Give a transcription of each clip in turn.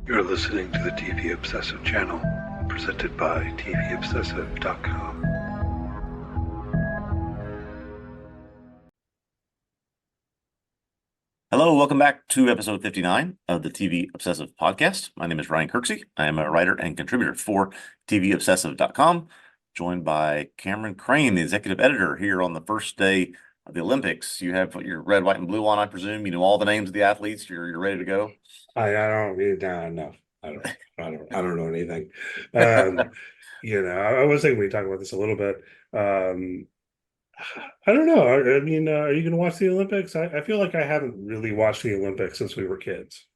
You're listening to the TV Obsessive channel, presented by TVObscast.com. Hello, welcome back to episode 59 of the TV Obsessive podcast. My name is Ryan Kirksey. I am a writer and contributor for TVObsessive.com, joined by Cameron Crane, the executive editor, here on the first day of the Olympics. You have your red, white, and blue on, I presume. You know all the names of the athletes. You're ready to go. I don't read down enough. I don't know anything. I was thinking we talk about this a little bit. I don't know. I mean, are you going to watch the Olympics? I feel like I haven't really watched the Olympics since we were kids.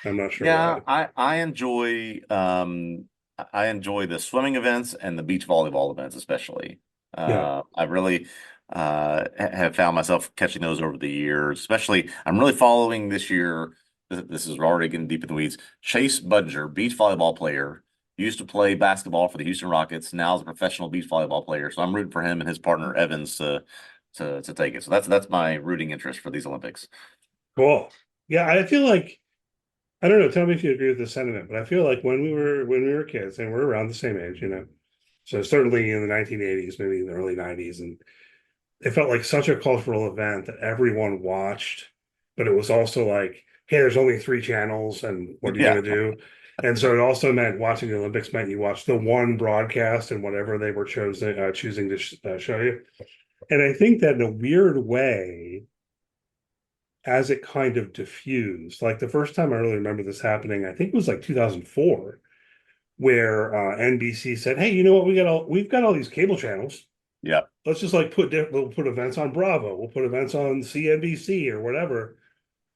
I'm not sure Yeah, why. I enjoy the swimming events and the beach volleyball events, especially. Yeah. I really have found myself catching those over the years. Especially, I'm really following this year. This is already getting deep in the weeds. Chase Budger, beach volleyball player, used to play basketball for the Houston Rockets. Now is a professional beach volleyball player. So I'm rooting for him and his partner Evans to take it. So that's my rooting interest for these Olympics. Cool. Yeah, I feel like I don't know. Tell me if you agree with this sentiment, but I feel like when we were kids and we're around the same age, so certainly in the 1980s, maybe in the early 90s, and it felt like such a cultural event that everyone watched, but it was also like, hey, there's only three channels, and what are you Yeah. going to do? And so it also meant watching the Olympics meant you watched the one broadcast and whatever they were choosing to show you. And I think that in a weird way, as it kind of diffused, like the first time I really remember this happening, I think it was like 2004, where NBC said, "Hey, you know what? We've got all these cable channels. Yeah. Let's just like we'll put events on Bravo, we'll put events on CNBC or whatever."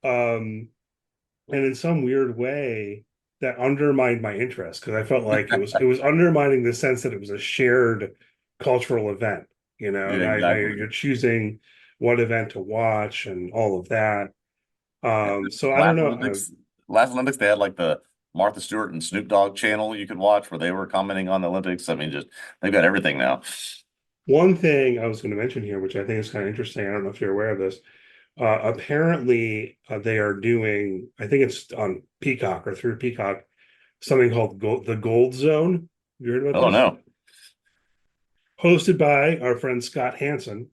And in some weird way, that undermined my interest because I felt like it was undermining the sense that it was a shared cultural event. Yeah, Now exactly. you're choosing what event to watch and all of that. So I don't Last know. Olympics, last Olympics, they had like the Martha Stewart and Snoop Dogg channel you could watch where they were commenting on the Olympics. I mean, just they've got everything now. One thing I was going to mention here, which I think is kind of interesting, I don't know if you're aware of this. Apparently, they are doing, I think it's on Peacock or through Peacock, something called the Gold Zone. You heard about Oh this? no. Hosted by our friend Scott Hansen,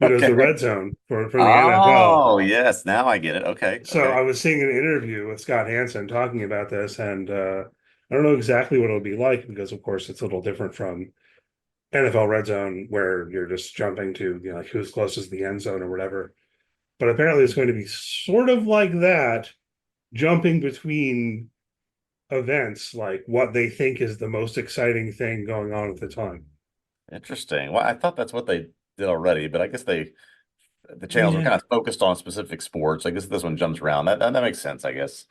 who does the Okay. Red Zone for the NFL. Oh yes, now I get it. Okay. So Okay. I was seeing an interview with Scott Hansen talking about this, and I don't know exactly what it'll be like because, of course, it's a little different from NFL Red Zone where you're just jumping to like who's closest to the end zone or whatever. But apparently, it's going to be sort of like that, jumping between events, like what they think is the most exciting thing going on at the time. Interesting. Well, I thought that's what they did already, but I guess the channels were Yeah. kind of focused on specific sports. I guess this one jumps around. That makes sense, I guess.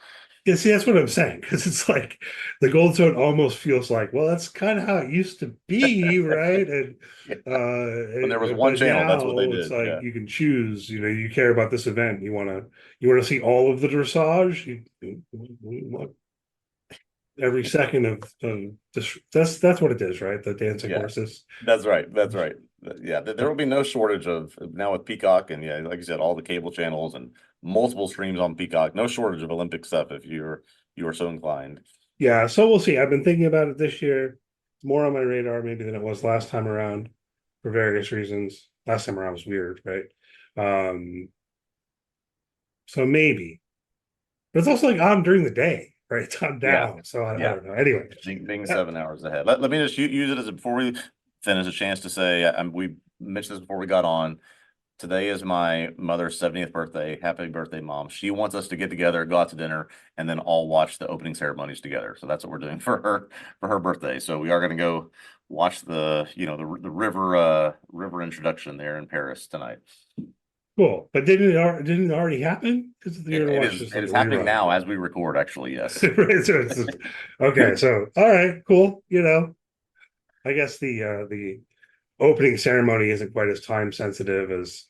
Yeah, see, that's what I'm saying. Because it's like the gold zone almost feels like, well, that's kind of how it used to be, right? And Yeah. When there was one but channel, that's what they now it's did. like Yeah. you can choose, you care about this event, you want to see all of the dressage, you want every second of this. That's what it is, right? The dancing Yeah. horses. That's right. That's right. Yeah, there will be no shortage of now with Peacock and yeah, like you said, all the cable channels and multiple streams on Peacock. No shortage of Olympic stuff if you are so inclined. Yeah, so we'll see. I've been thinking about it this year. It's more on my radar maybe than it was last time around for various reasons. Last time around was weird, right? Um, so maybe, but it's also like on during the day, right? It's on Yeah, down. So I yeah. don't know. Anyway, Being uh, 7 hours ahead. Let me just use it as before we finish a chance to say we mentioned this before we got on. Today is my mother's 70th birthday. Happy birthday, Mom. She wants us to get together, go out to dinner, and then all watch the opening ceremonies together. So that's what we're doing for her birthday. So we are going to go watch the river introduction there in Paris tonight. cool. But didn't it already happen? Because you're gonna watch just It like a is happening rerun. now as we record, actually, yes. Right, so okay. So all right, cool. I guess the opening ceremony isn't quite as time sensitive as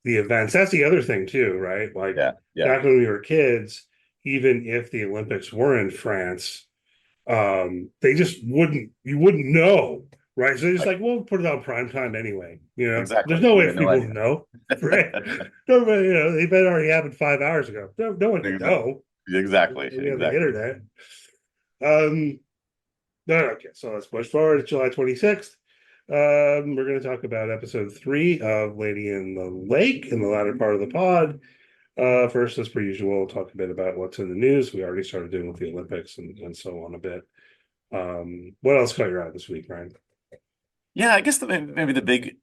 the events. That's the other thing too, right? Like Yeah, yeah. back when we were kids, even if the Olympics were in France, they just you wouldn't know, right? So they're just Like, like, well, put it on prime time anyway. There's exactly. no We way had for no people to idea. know, right? Nobody, the event already happened 5 hours ago. No one could Exactly. know. Exactly. We have the Exactly. internet. Um, no, okay, so let's push forward to July 26th. We're going to talk about episode 3 of Lady in the Lake in the latter part of the pod. First, as per usual, we'll talk a bit about what's in the news. We already started doing with the Olympics and so on a bit. What else caught your eye this week, Ryan? Yeah, I guess maybe the big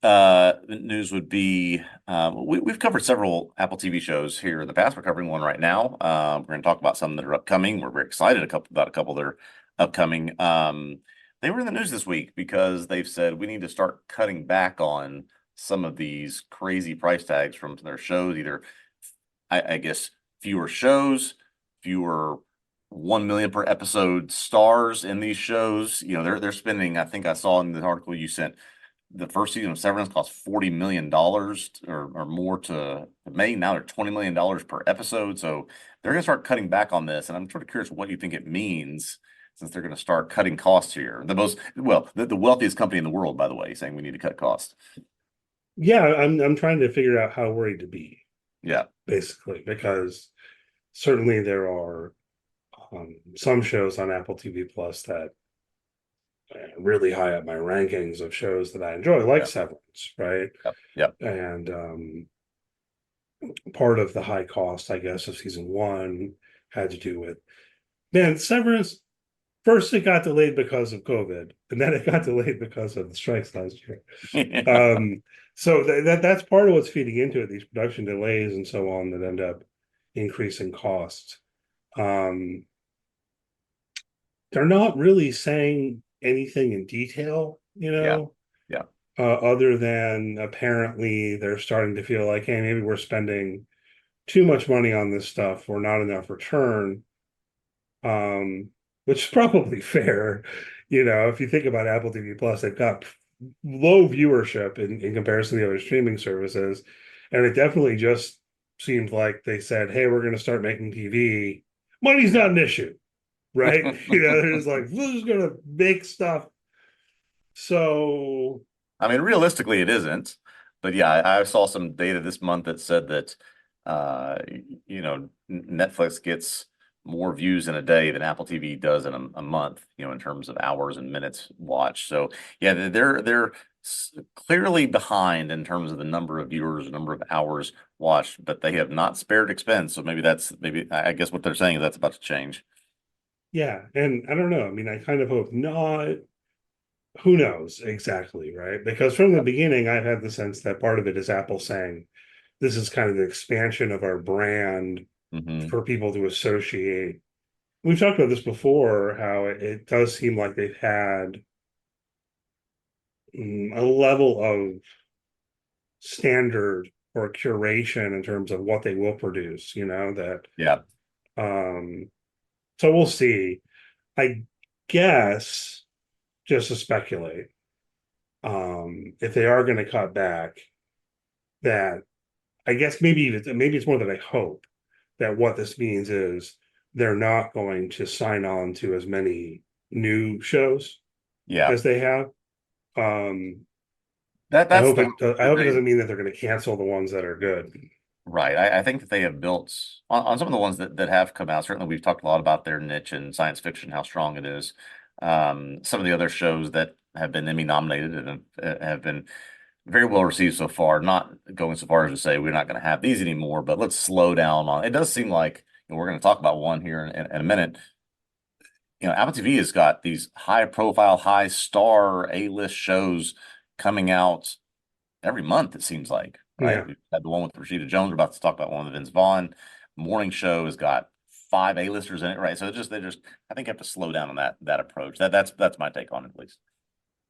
news would be we've covered several Apple TV shows here in the past. We're covering one right now. We're going to talk about some that are upcoming. We're very excited about a couple that are upcoming. They were in the news this week because they've said we need to start cutting back on some of these crazy price tags from their shows. Either, I guess, fewer shows, fewer 1 million per episode stars in these shows. They're spending, I think I saw in the article you sent, the first season of Severance cost $40 million or more to make. Now they're $20 million per episode. So they're going to start cutting back on this. And I'm sort of curious what you think it means since they're going to start cutting costs here. The wealthiest company in the world, by the way, saying we need to cut costs. Yeah, I'm trying to figure out how worried to be, Yeah. basically, because certainly there are some shows on Apple TV Plus that really high up my rankings of shows that I enjoy, like Yeah. Severance, right? Yep. Yep. And part of the high cost, I guess, of season 1 had to do with, man, Severance. First, it got delayed because of COVID, and then it got delayed because of the strikes last year. So that's part of what's feeding into it, these production delays and so on that end up increasing costs. Um, they're not really saying anything in detail, Yeah. Yeah. other than apparently they're starting to feel like, hey, maybe we're spending too much money on this stuff or not enough return, which is probably fair. If you think about Apple TV Plus, they've got low viewership in comparison to the other streaming services. And it definitely just seemed like they said, hey, we're going to start making TV. Money's Yeah. not an issue, right? They're just like, we're just going to make stuff. So, I mean, realistically, it isn't. But yeah, I saw some data this month that said that, Netflix gets more views in a day than Apple TV does in a month, in terms of hours and minutes watched. So yeah, they're clearly behind in terms of the number of viewers, number of hours watched, but they have not spared expense. So maybe I guess what they're saying is that's about to change. yeah. And I don't know. I mean, I kind of hope not. Who knows exactly, right? Because from the beginning, I've had the sense that part of it is Apple saying, this is kind of the expansion of our brand Hmm. for people to associate. We've talked about this before, how it does seem like they've had a level of standard or curation in terms of what they will produce, that Yeah. um so we'll see. I guess, just to speculate, if they are going to cut back, that I guess maybe it's more than I hope, that what this means is they're not going to sign on to as many new shows Yeah. as they have. Um, I That's hope the it. hope I that hope it they doesn't mean that they're going to cancel the ones that are good. Right. I think that they have built on some of the ones that have come out. Certainly, we've talked a lot about their niche in science fiction, how strong it is. Some of the other shows that have been Emmy nominated and have been very well received so far, not going so far as to say we're not going to have these anymore, but let's slow down on it. Does seem like, we're going to talk about one here in a minute. Apple TV has got these high profile, high star A-list shows coming out every month, it seems like, right? Yeah, We've had the one with Rashida Jones. We're about to talk about one with Vince Vaughn. Morning show has got 5 A-listers in it, right? So I think you have to slow down on that approach. That's my take on it, at least.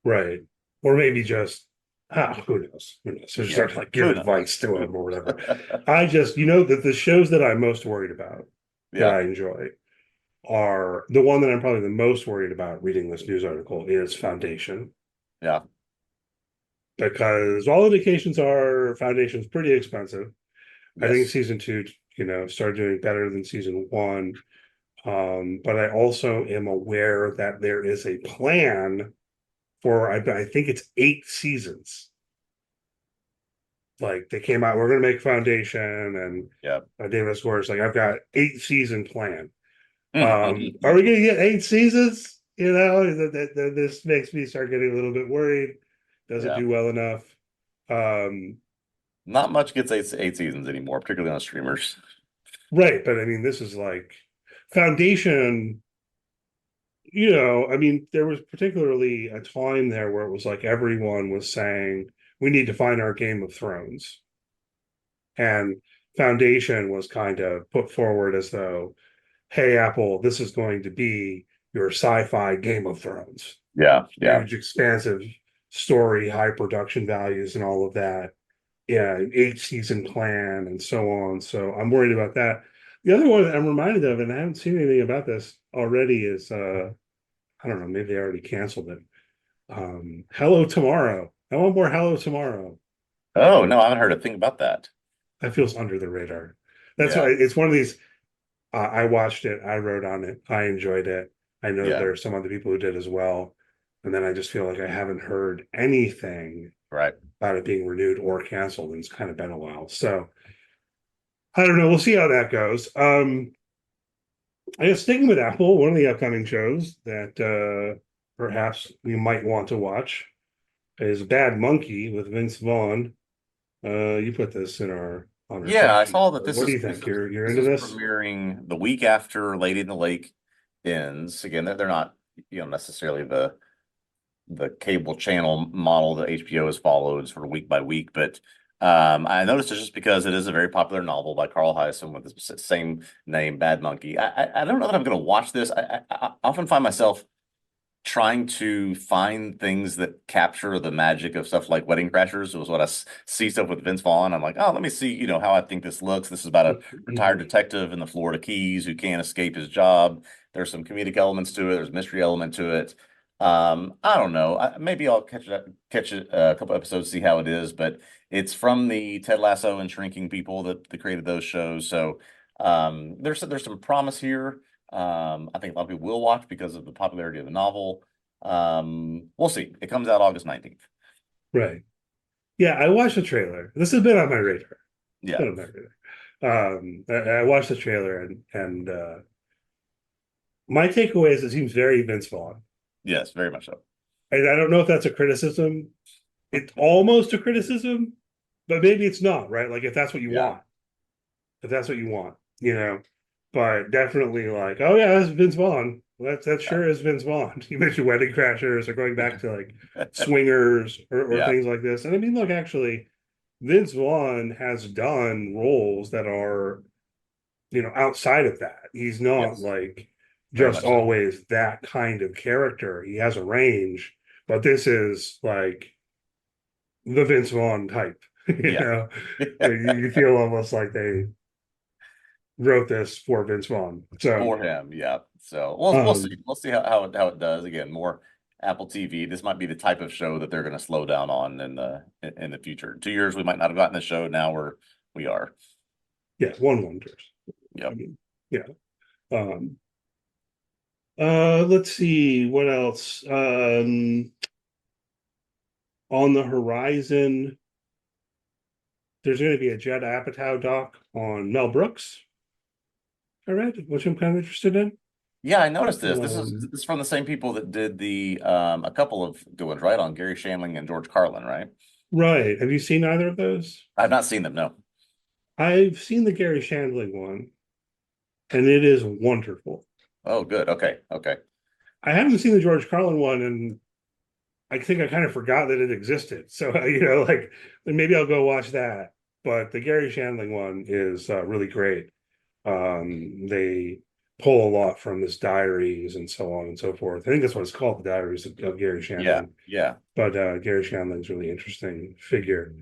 right. Or maybe just who knows? Who knows? So Yeah. start like give Who knows? advice to them or whatever. I just that the shows that I'm most worried about, that Yeah. I enjoy, are the one that I'm probably the most worried about reading this news article is Foundation. Yeah. Because all indications are Foundation's pretty expensive. I think Yes. season 2, started doing better than season 1. But I also am aware that there is a plan for, I think it's 8 seasons. like they came out, we're going to make Foundation, and Yeah. David Score's like, I've got 8 season plan. Are we going to get 8 seasons? You know, this makes me start getting a little bit worried. Doesn't Yeah. do well enough. Um, Not much gets eight seasons anymore, particularly on streamers. right, but I mean, this is like Foundation. You know, I mean, there was particularly a time there where it was like everyone was saying we need to find our Game of Thrones, and Foundation was kind of put forward as though, hey, Apple, this is going to be your sci-fi Game of Thrones. Yeah. Yeah. Huge, expansive story, high production values, and all of that. Yeah, 8 season plan and so on. So I'm worried about that. The other one that I'm reminded of, and I haven't seen anything about this already, is I don't know, maybe they already canceled it. Hello Tomorrow. I want more Hello Tomorrow. Oh, no, I haven't heard a thing about that. That feels under the radar. That's Yeah. why it's one of these. I watched it. I wrote on it. I enjoyed it. I know Yeah. there are some other people who did as well. And then I just feel like I haven't heard anything Right. about it being renewed or canceled. And it's kind of been a while. So I don't know. We'll see how that goes. I guess sticking with Apple, one of the upcoming shows that perhaps we might want to watch is Bad Monkey with Vince Vaughn. You put this in our on our Yeah, fact I sheet. saw that What do you think? You're this into is this? premiering the week after Lady in the Lake ends. Again, they're not, necessarily the cable channel model that HBO has followed sort of week by week, but I noticed it's just because it is a very popular novel by Carl Hiaasen with the same name, Bad Monkey. I don't know that I'm going to watch this. I often find myself trying to find things that capture the magic of stuff like Wedding Crashers. Was what I see stuff with Vince Vaughn. I'm like, oh, let me see, how I think this looks. This is about a retired Mhm. detective in the Florida Keys who can't escape his job. There's some comedic elements to it. There's a mystery element to it. I don't know. Maybe I'll catch it a couple episodes, see how it is. But it's from the Ted Lasso and Shrinking people that created those shows. So there's some promise here. I think a lot of people will watch because of the popularity of the novel. We'll see. It comes out August 19th. Right. Yeah, I watched the trailer. This has been on my radar. It's Yeah. been on my radar. I watched the trailer and my takeaway is it seems very Vince Vaughn. Yes, very much so. And I don't know if that's a criticism. It's almost a criticism, but maybe it's not, right? Like if that's what you Yeah. want, if that's what you want, but definitely like, oh yeah, that's Vince Vaughn. That sure is Vince Vaughn. You mentioned Wedding Crashers or going back to like Swingers or Yeah. things like this. And I mean, look, actually, Vince Vaughn has done roles that are, outside of that. He's not Yes, like very just much so. always that kind of character. He has a range, but this is like the Vince Vaughn type, Yeah. you feel almost like they wrote this for Vince Vaughn. So, For him, yeah. So we'll see. um, We'll see how it does. Again, more Apple TV. This might be the type of show that they're going to slow down on in the future. 2 years we might not have gotten the show. Now we are. yeah, one wonders. I Yep. mean, yeah. Um, let's see what else. On the horizon, there's going to be a Judd Apatow doc on Mel Brooks. I read, which I'm kind of interested in. Yeah, I noticed this. This Um, is from the same people that did the a couple of good ones, right? On Gary Shandling and George Carlin, right? right. Have you seen either of those? I've not seen them, no. I've seen the Gary Shandling one, and it is wonderful. Oh, good. Okay. Okay. I haven't seen the George Carlin one, and I think I kind of forgot that it existed. So, like maybe I'll go watch that. But the Gary Shandling one is really great. They pull a lot from his diaries and so on and so forth. I think that's what it's called, the diaries of Gary Yeah. Shandling. Yeah. But Gary Shandling's a really interesting figure.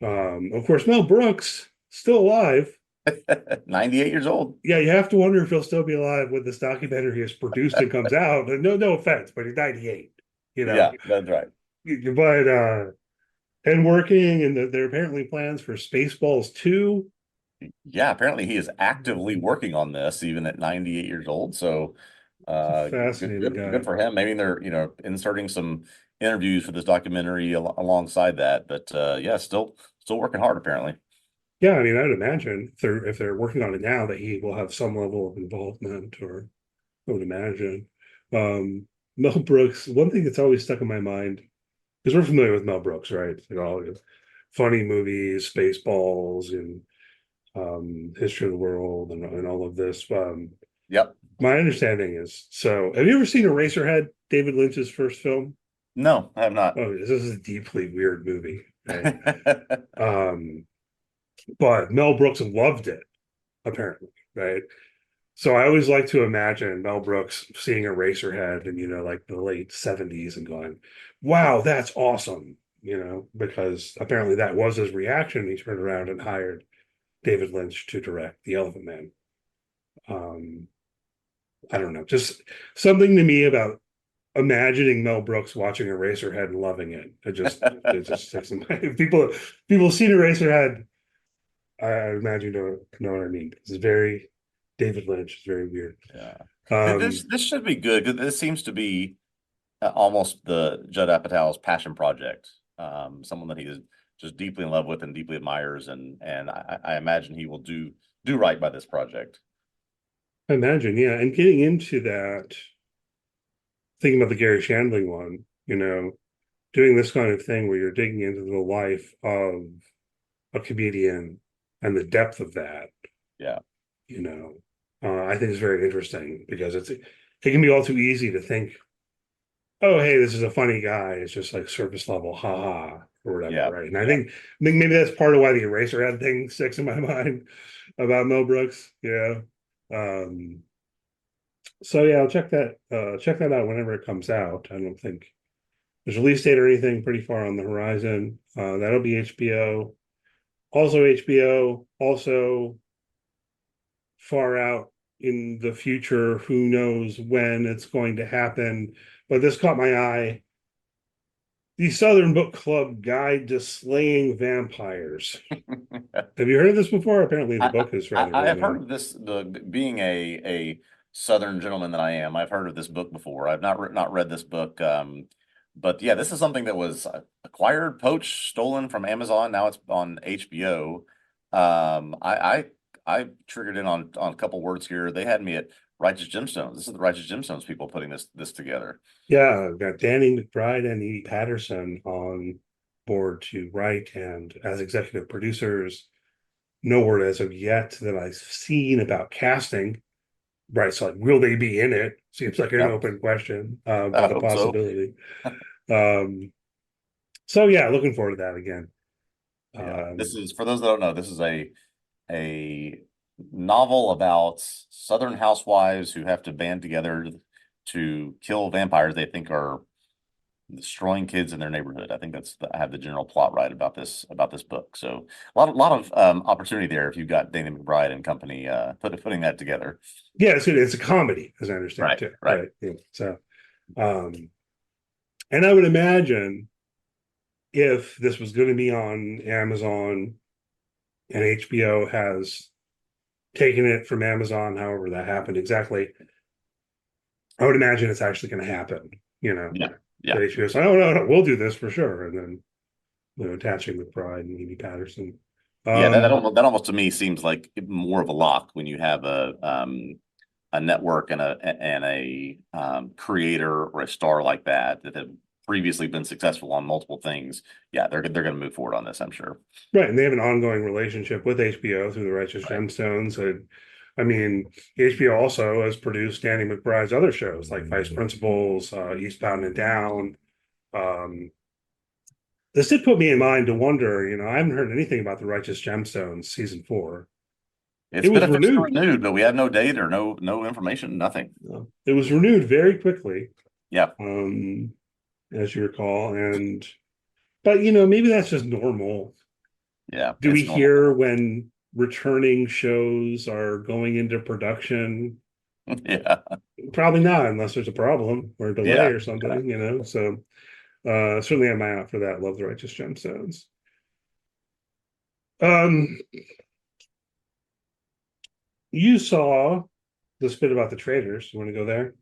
Of course, Mel Brooks still alive. 98 years old. Yeah, you have to wonder if he'll still be alive when this documentary is produced and comes out. No offense, but he's 98. You know, Yeah, that's right. but and working, and there are apparently plans for Spaceballs 2. Yeah, apparently he is actively working on this even at 98 years old. So It's a good, fascinating good guy. for him. Maybe they're, inserting some interviews for this documentary alongside that. But yeah, still Still working hard, apparently. Yeah, I mean, I'd imagine if they're working on it now that he will have some level of involvement, or I would imagine. Um, Mel Brooks, one thing that's always stuck in my mind, because we're familiar with Mel Brooks, right? You know, his funny movies, Spaceballs, and History of the World, and all of this. Yep. My understanding is, so have you ever seen Eraserhead, David Lynch's first film? No, I have not. Oh, this is a deeply weird movie, right? Um, but Mel Brooks loved it, apparently, right? So I always like to imagine Mel Brooks seeing Eraserhead in, like the late 70s and going, wow, that's awesome, because apparently that was his reaction. He turned around and hired David Lynch to direct The Elephant Man. Um, I don't know, just something to me about imagining Mel Brooks watching Eraserhead and loving it. It just sticks in my people seen Eraserhead. I imagine you know what I mean. It's very David Lynch. It's very weird. Yeah. This Um, this should be good, 'cause this seems to be almost the Judd Apatow's passion project. Someone that he is just deeply in love with and deeply admires, and I imagine he will do right by this project. I imagine, yeah. And getting into that, thinking about the Gary Shandling one, doing this kind of thing where you're digging into the life of a comedian and the depth of that, Yeah. you know, I think is very interesting, because it can be all too easy to think, oh, hey, this is a funny guy. It's just like surface level, haha, or whatever, Yeah. right? And I think maybe that's part of why the Eraserhead thing sticks in my mind about Mel Brooks. Yeah. Um, so yeah, I'll check that out whenever it comes out. I don't think there's a release date or anything pretty far on the horizon. That'll be HBO. Also HBO, also far out in the future. Who knows when it's going to happen? But this caught my eye. The Southern Book Club Guide to Slaying Vampires. Have you heard of this before? Apparently, the book is rather I well have heard known. of this. Being a Southern gentleman that I am, I've heard of this book before. I've not read this book. But yeah, this is something that was acquired, poached, stolen from Amazon. Now it's on HBO. I triggered in on a couple words here. They had me at Righteous Gemstones. This is the Righteous Gemstones people putting this together. Yeah, I've got Danny McBride and E. Patterson on board to write and as executive producers. No word as of yet that I've seen about casting. Right, so like, will they be in it? Seems like an Yep. open question, I but a hope so. possibility. Um, so yeah, looking forward to that again. Yeah, this Um, is for those that don't know. This is a novel about Southern housewives who have to band together to kill vampires they think are destroying kids in their neighborhood. I think I have the general plot right about this book. So a lot of opportunity there if you've got Dana McBride and company putting that together. yeah, it's a comedy, as I understand Right, too. right. Right. Yeah. So, um, and I would imagine if this was going to be on Amazon and HBO has taken it from Amazon, however that happened exactly, I would imagine it's actually going to happen. Yeah, That yeah, HBO says, "Oh no, we'll do this for sure," and then attaching with Pride and Amy Patterson. yeah. Um, That almost to me seems like more of a lock when you have a network and a creator or a star like that have previously been successful on multiple things. Yeah, they're going to move forward on this, I'm sure. right, and they have an ongoing relationship with HBO through the Righteous Right. Gemstones. And I mean, HBO also has produced Danny McBride's other shows like Vice Principals, Eastbound and Down. Um, this did put me in mind to wonder. I haven't heard anything about the Righteous Gemstones season 4. It's It been was officially renewed. renewed, but we have no date or no information, nothing. It was renewed very quickly, Yeah, um, as you recall, and but maybe that's just normal. yeah, Do we it's normal. hear when returning shows are going into production? Yeah, Probably not, unless there's a problem or a delay yeah, or something. So certainly have my eye out for that. Love the Righteous Gemstones. Um, you saw this bit about the Traitors. You want to go there?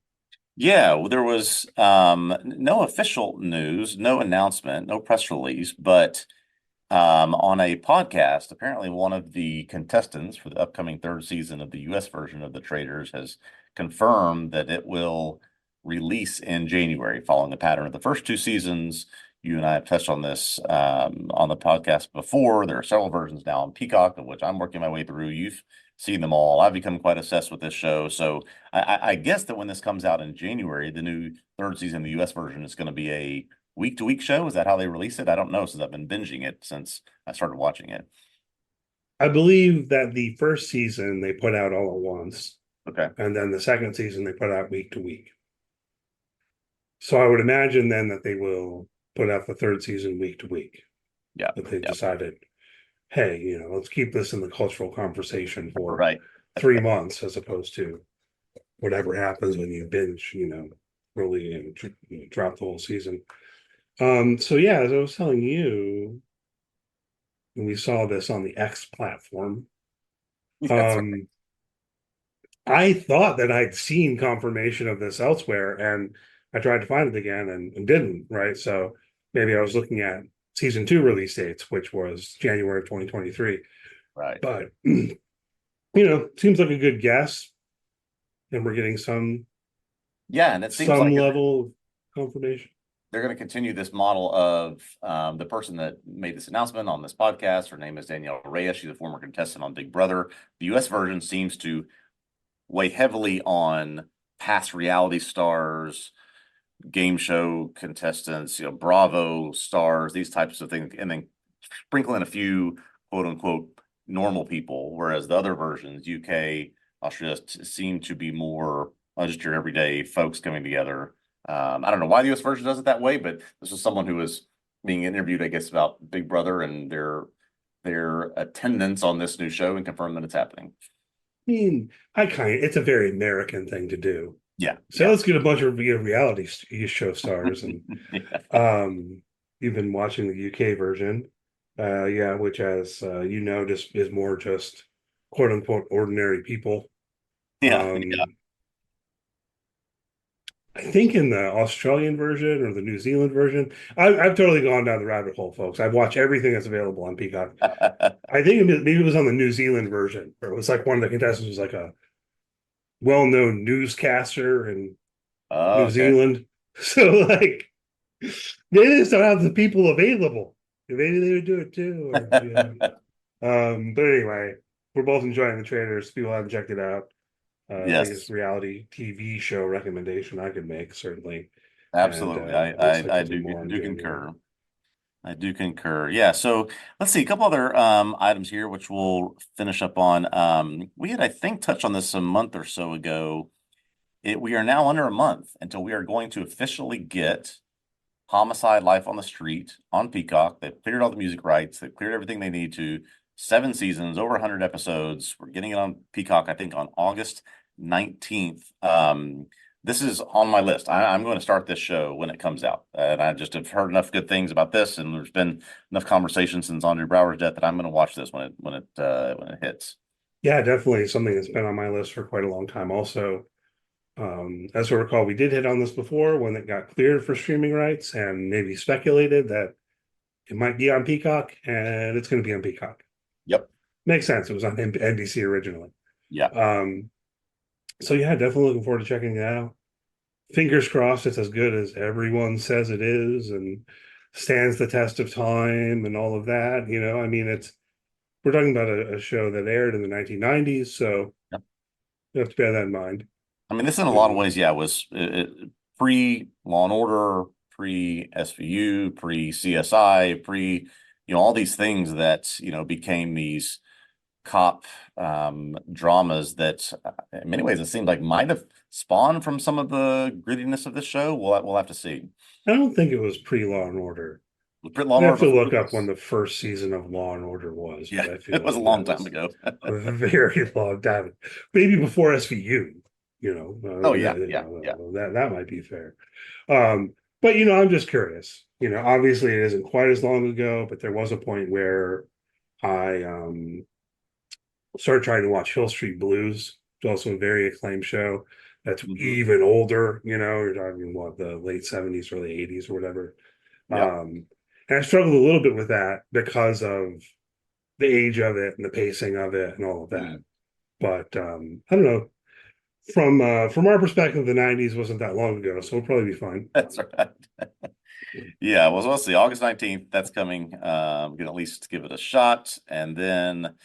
yeah. Well, there was no official news, no announcement, no press release, but on a podcast. Apparently, one of the contestants for the upcoming third season of the U.S. version of the Traitors has confirmed that it will release in January, following the pattern of the first two seasons. You and I have touched on this on the podcast before. There are several versions now on Peacock, of which I'm working my way through. You've seen them all. I've become quite obsessed with this show. So I guess that when this comes out in January, the new third season, the U.S. version, is going to be a week-to-week show. Is that how they release it? I don't know, since I've been binging it since I started watching it. I believe that the first season they put out all at once, Okay. and then the second season they put out week to week. So I would imagine then that they will put out the third season week to week. Yeah. That they've Yeah. decided, hey, let's keep this in the cultural conversation for Right. 3 months as opposed to whatever happens when you binge, really and drop the whole season. So yeah, as I was telling you, when we saw this on the X platform, That's right. um, I thought that I'd seen confirmation of this elsewhere, and I tried to find it again and didn't, right? So maybe I was looking at season 2 release dates, which was January of 2023. Right. But seems like a good guess, and we're getting some Yeah, and it seems like level of confirmation. they're going to continue this model of the person that made this announcement on this podcast. Her name is Danielle Reyes. She's a former contestant on Big Brother. The U.S. version seems to weigh heavily on past reality stars, game show contestants, Bravo stars, these types of things, and then sprinkle in a few quote unquote normal people, whereas the other versions, UK, Australia, seem to be more just your everyday folks coming together. I don't know why the US version does it that way, but this is someone who was being interviewed, I guess, about Big Brother and their attendance on this new show, and confirmed that it's happening. I mean, it's a very American thing to do. Yeah. So Yeah. let's get a bunch of reality show stars, and Yeah. you've been watching the UK version, yeah, which just is more just quote unquote ordinary people. Yeah. Um, I think in the Australian version or the New Zealand version, I've totally gone down the rabbit hole, folks. I've watched everything that's available on Peacock. I think maybe it was on the New Zealand version, where it was like one of the contestants was like a well-known newscaster in Oh, New okay. Zealand. So like they just don't have the people available. Maybe they would do it too. But anyway, we're both enjoying the Traitors. People haven't checked it out. Biggest Yes, reality TV show recommendation I could make, certainly. And absolutely. looks like I there'll be do more in do January. concur. I do concur. Yeah. So let's see a couple other items here, which we'll finish up on. We had, I think, touched on this a month or so ago. We are now under a month until we are going to officially get Homicide: Life on the Street on Peacock. They've cleared all the music rights. They've cleared everything they need to. 7 seasons, over 100 episodes. We're getting it on Peacock, I think, on August 19th. This is on my list. I'm going to start this show when it comes out. And I just have heard enough good things about this, and there's been enough conversation since Andre Brower's death that I'm going to watch this when it hits. Yeah, definitely something that's been on my list for quite a long time. Also, as I recall, we did hit on this before when it got cleared for streaming rights, and maybe speculated that it might be on Peacock, and it's going to be on Peacock. Yep. Makes sense. It was on NBC originally. Yeah. So yeah, definitely looking forward to checking it out. Fingers crossed it's as good as everyone says it is and stands the test of time and all of that. I mean, we're talking about a show that aired in the 1990s, so Yep. you have to bear that in mind. I mean, this in a lot of ways, yeah, was pre Law and Order, pre SVU, pre CSI, pre, all these things that, became these cop dramas that in many ways it seemed like might have spawned from some of the grittiness of this show. We'll have to see. I don't think it was pre-Law and Order. Law I and have Order to before look up when this. the first season of Law and Order was, Yeah, but I feel it was a like long that time was ago. a very long time, maybe before SVU. Oh yeah, yeah, yeah. That might be fair. But I'm just curious. Obviously it isn't quite as long ago, but there was a point where I started trying to watch Hill Street Blues. It's also a very acclaimed show. That's Mhm. even older. You're talking what, the late 70s, early 80s, or whatever. Yeah. Um, And I struggled a little bit with that because of the age of it and the pacing of it and all of that. Mm, But I don't know. From our perspective, the '90s wasn't that long ago, so we'll probably be fine. that's right. Yeah, well, so let's see, August 19th, that's coming. We can at least give it a shot. And then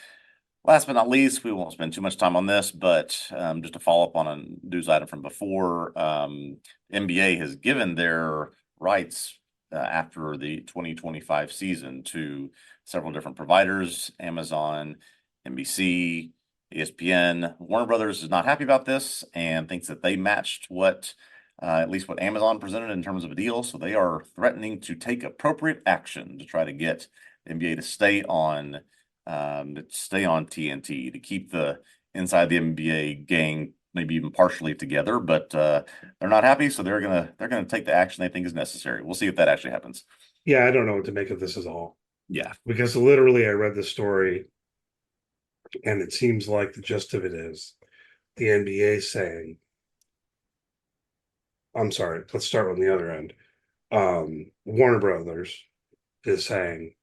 last but not least, we won't spend too much time on this, but just to follow up on a news item from before, NBA has given their rights after the 2025 season to several different providers, Amazon, NBC, ESPN. Warner Brothers is not happy about this and thinks that they matched what at least what Amazon presented in terms of a deal. So they are threatening to take appropriate action to try to get the NBA to stay on TNT, to keep the inside the NBA gang maybe even partially together. But they're not happy, so they're gonna take the action they think is necessary. We'll see if that actually happens. Yeah, I don't know what to make of this at all Yeah. because literally I read the story and it seems like the gist of it is the NBA saying, I'm sorry, let's start on the other end. Warner Brothers is saying,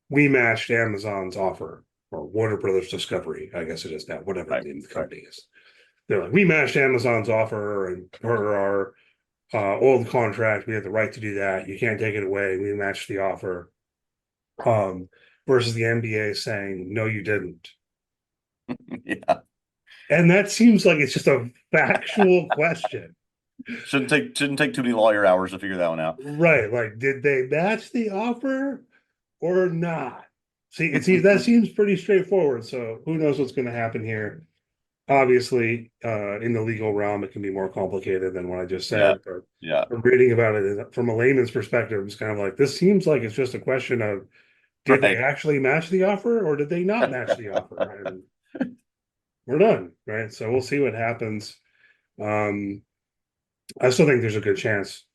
we matched Amazon's offer, or Warner Brothers Discovery, I guess it is now, whatever the Right. name of the company is. They're like, we matched Amazon's offer and per our old contract, we have the right to do that. You can't take it away. We matched the offer. Um, versus the NBA saying, no, you didn't. Yeah. And that seems like it's just a factual question. Shouldn't take too many lawyer hours to figure that one out. Right. Like, did they match the offer or not? See, it seems that seems pretty straightforward. So who knows what's going to happen here? Obviously, in the legal realm, it can be more complicated than what I just Yeah. said. But Yeah. reading about it from a layman's perspective, it's kind of like this seems like it's just a question of did they Right. actually match the offer or did they not match the offer? And we're done, right? So we'll see what happens. Um, I still think there's a good chance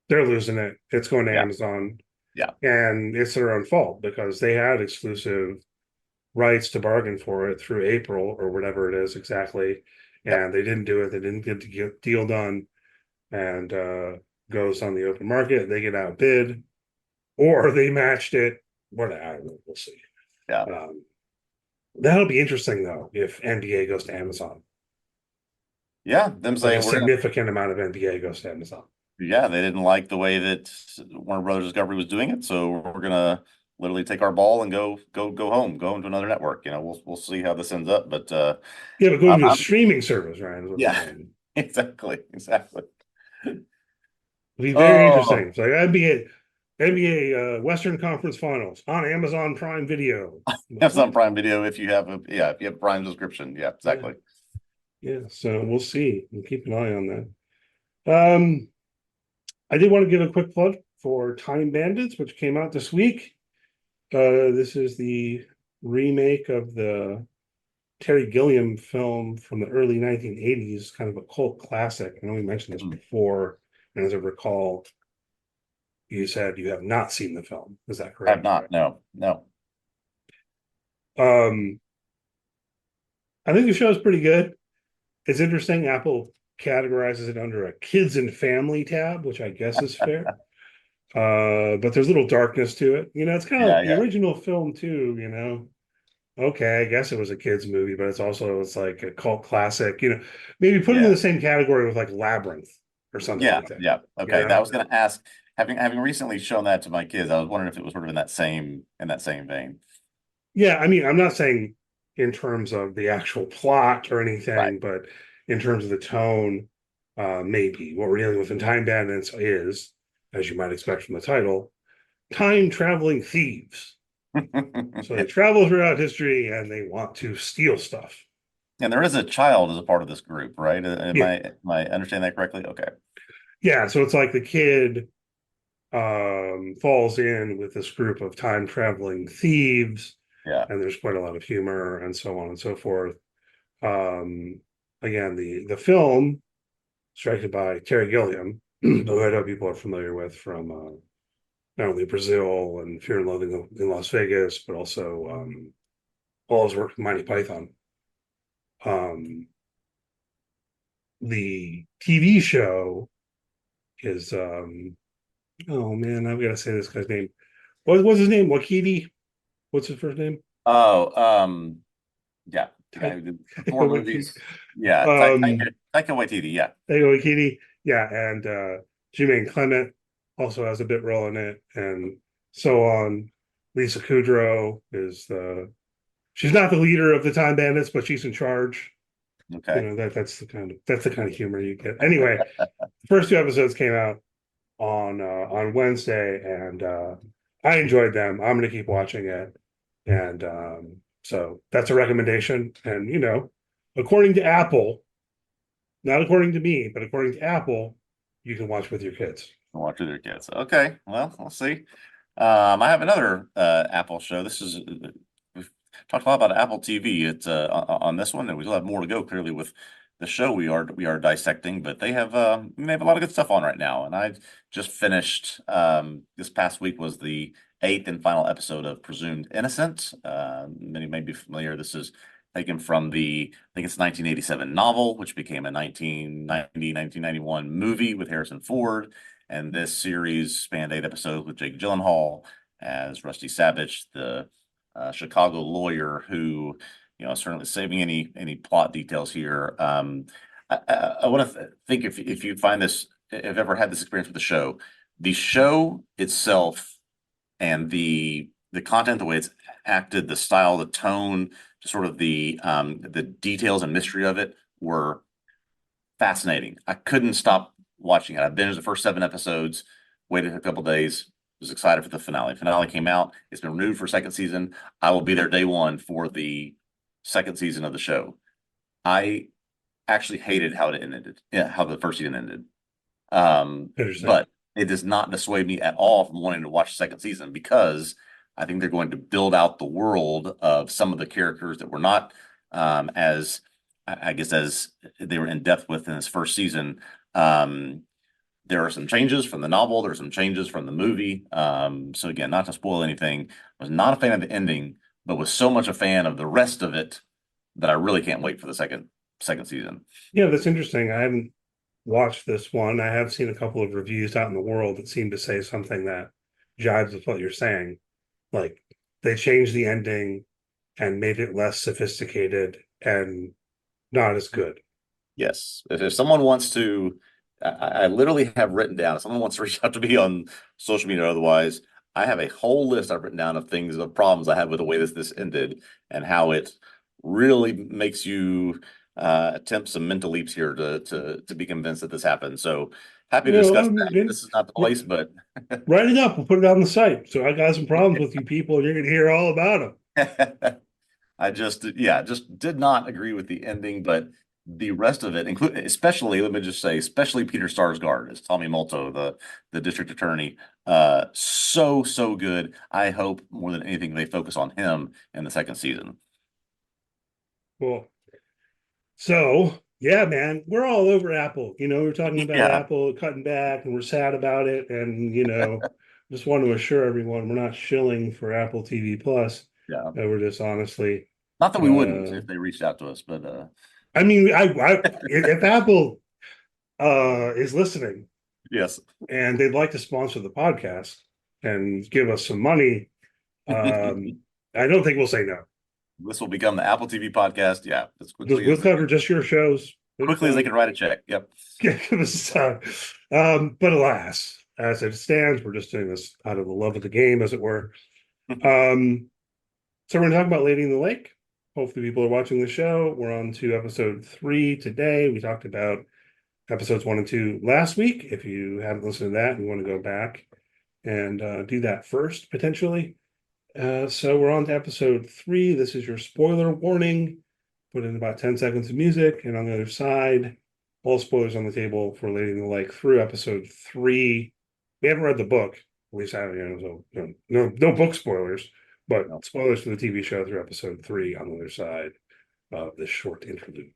they're losing it. It's going to Yeah. Amazon, Yeah. and it's their own fault because they had exclusive rights to bargain for it through April or whatever it is exactly, Yep. and they didn't do it. They didn't get the deal done, and goes on the open market. They get outbid, or they matched it. What I don't know. We'll see. Yeah. Um, that'll be interesting though if NBA goes to Amazon. Yeah. Them Like a saying we're gonna significant amount of NBA goes to Amazon. Yeah, they didn't like the way that Warner Brothers Discovery was doing it, so we're gonna literally take our ball and go home, go into another network. We'll see how this ends up, but Yeah, but going I'm, to a I'm streaming service, Ryan, is what they're yeah, saying. exactly. It'll be very interesting. Oh, It's like NBA Western Conference Finals on Amazon Prime Video. Like, Amazon what? Prime Video if you have a Prime subscription, yeah, Yeah, exactly. yeah. So we'll see. We'll keep an eye on that. I did want to give a quick plug for Time Bandits, which came out this week. This is the remake of the Terry Gilliam film from the early 1980s, kind of a cult classic. I know we mentioned this Mm. before, and as I recall, you said you have not seen the film. Is that Have correct? not, no. Um, I think the show is pretty good. It's interesting. Apple categorizes it under a kids and family tab, which I guess is fair. But there's a little darkness to it. It's kind of Yeah, like the yeah, original film too. Okay, I guess it was a kids movie, but it's like a cult classic. Maybe put it in yeah, the same category with like Labyrinth or something yeah, like that. yeah. You Okay, that know? was gonna ask. Having recently shown that to my kids, I was wondering if it was sort of in that same vein. Yeah, I mean, I'm not saying in terms of the actual plot or Right. anything, but in terms of the tone, maybe what we're dealing with in Time Bandits is, as you might expect from the title, time traveling thieves. So they Yeah. travel throughout history and they want to steal stuff. And there is a child as a part of this group, right? Am Yeah. I am I understanding that correctly? Okay. Yeah. So it's like the kid falls in with this group of time traveling thieves, Yeah. and there's quite a lot of humor and so on and so forth. Um, again, the film, directed by Terry Gilliam, who I know people are familiar with from not only Brazil and Fear and Loathing in Las Vegas, but also all his work with Monty Python. Um, the TV show is Oh man, I've got to say this guy's name. What's his name? Wakiti? What's his first name? Oh, yeah, the guy Taika who did the four Waititi. movies. Yeah, Um, Taika Waititi. Yeah. Taika Waititi. Yeah, and Jermaine Clement also has a bit role in it, and so on. Lisa Kudrow is the she's not the leader of the Time Bandits, but she's in charge. You Okay. know that's the kind of humor you get. Anyway, the first two episodes came out on Wednesday, and I enjoyed them. I'm going to keep watching it, and so that's a recommendation. And according to Apple, not according to me, but according to Apple, you can watch with your kids. Watch with your kids. Okay. Well, we'll see. I have another Apple show. This is we've talked a lot about Apple TV. It's on this one, and we still have more to go. Clearly, with the show we are dissecting, but they have a lot of good stuff on right now. And I just finished this past week was the eighth and final episode of Presumed Innocent. Many may be familiar. This is taken from I think it's 1987 novel, which became a 1991 movie with Harrison Ford. And this series spanned 8 episodes with Jake Gyllenhaal as Rusty Savage, the Chicago lawyer who, certainly saving any plot details here. I want to think if you find this, if ever had this experience with the show itself and the content, the way it's acted, the style, the tone, just sort of the details and mystery of it were fascinating. I couldn't stop watching it. I binged the first 7 episodes, waited a couple days, was excited for the finale. Finale came out. It's been renewed for second season. I will be there day one for the second season of the show. I actually hated how it ended. Yeah, how the first season ended. Interesting. But it does not dissuade me at all from wanting to watch the second season because I think they're going to build out the world of some of the characters that were not as I guess as they were in depth with in this first season. Um, there are some changes from the novel. There are some changes from the movie. So again, not to spoil anything, I was not a fan of the ending, but was so much a fan of the rest of it that I really can't wait for the second season. Yeah, that's interesting. I haven't watched this one. I have seen a couple of reviews out in the world that seem to say something that jives with what you're saying. Like they changed the ending and made it less sophisticated and not as good. Yes. If someone wants to, I literally have written down, if someone wants to reach out to me on social media or otherwise, I have a whole list I've written down of things, of problems I have with the way this ended and how it really makes you attempt some mental leaps here to be convinced that this happened. So happy to discuss that. This is not the place, but Write it up. We'll put it on the site. So I got some problems with you people, and you're going to hear all about them. just did not agree with the ending, but the rest of it, including especially, let me just say, especially Peter Sarsgaard as Tommy Molto, the district attorney, so good. I hope more than anything they focus on him in the second season. Well, so yeah, man, we're all over Apple. We're talking about Yeah, Apple cutting back, and we're sad about it. And just want to assure everyone we're not shilling for Apple TV Plus. yeah. We're just honestly, Not that we wouldn't uh, if they reached out to us, but I mean, if Apple is listening yes. and they'd like to sponsor the podcast and give us some money, I don't think we'll say no. This will become the Apple TV podcast. Yeah, as We'll cover just your shows. It's quickly as they fun. can write a check. Yep. But alas, as it stands, we're just doing this out of the love of the game, as it were. Um, so we're going to talk about Lady in the Lake. Hopefully, people are watching the show. We're on to episode 3 today. We talked about episodes 1 and 2 last week. If you haven't listened to that, and you want to go back and do that first, potentially. So we're on to episode 3. This is your spoiler warning. Put in about 10 seconds of music, and on the other side, all spoilers on the table for Lady in the Lake through episode 3. We haven't read the book, at least I haven't, so no book spoilers, but No. spoilers for the TV show through episode 3 on the other side of this short interlude.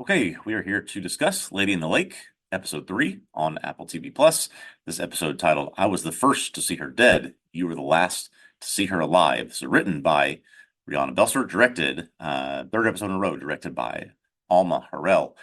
Okay, we are here to discuss Lady in the Lake. episode 3 on Apple TV Plus. This episode titled "I Was the First to See Her Dead. You Were the Last to See Her Alive." So written by Brianna Belser, directed, third episode in a row, directed by Alma Harrell.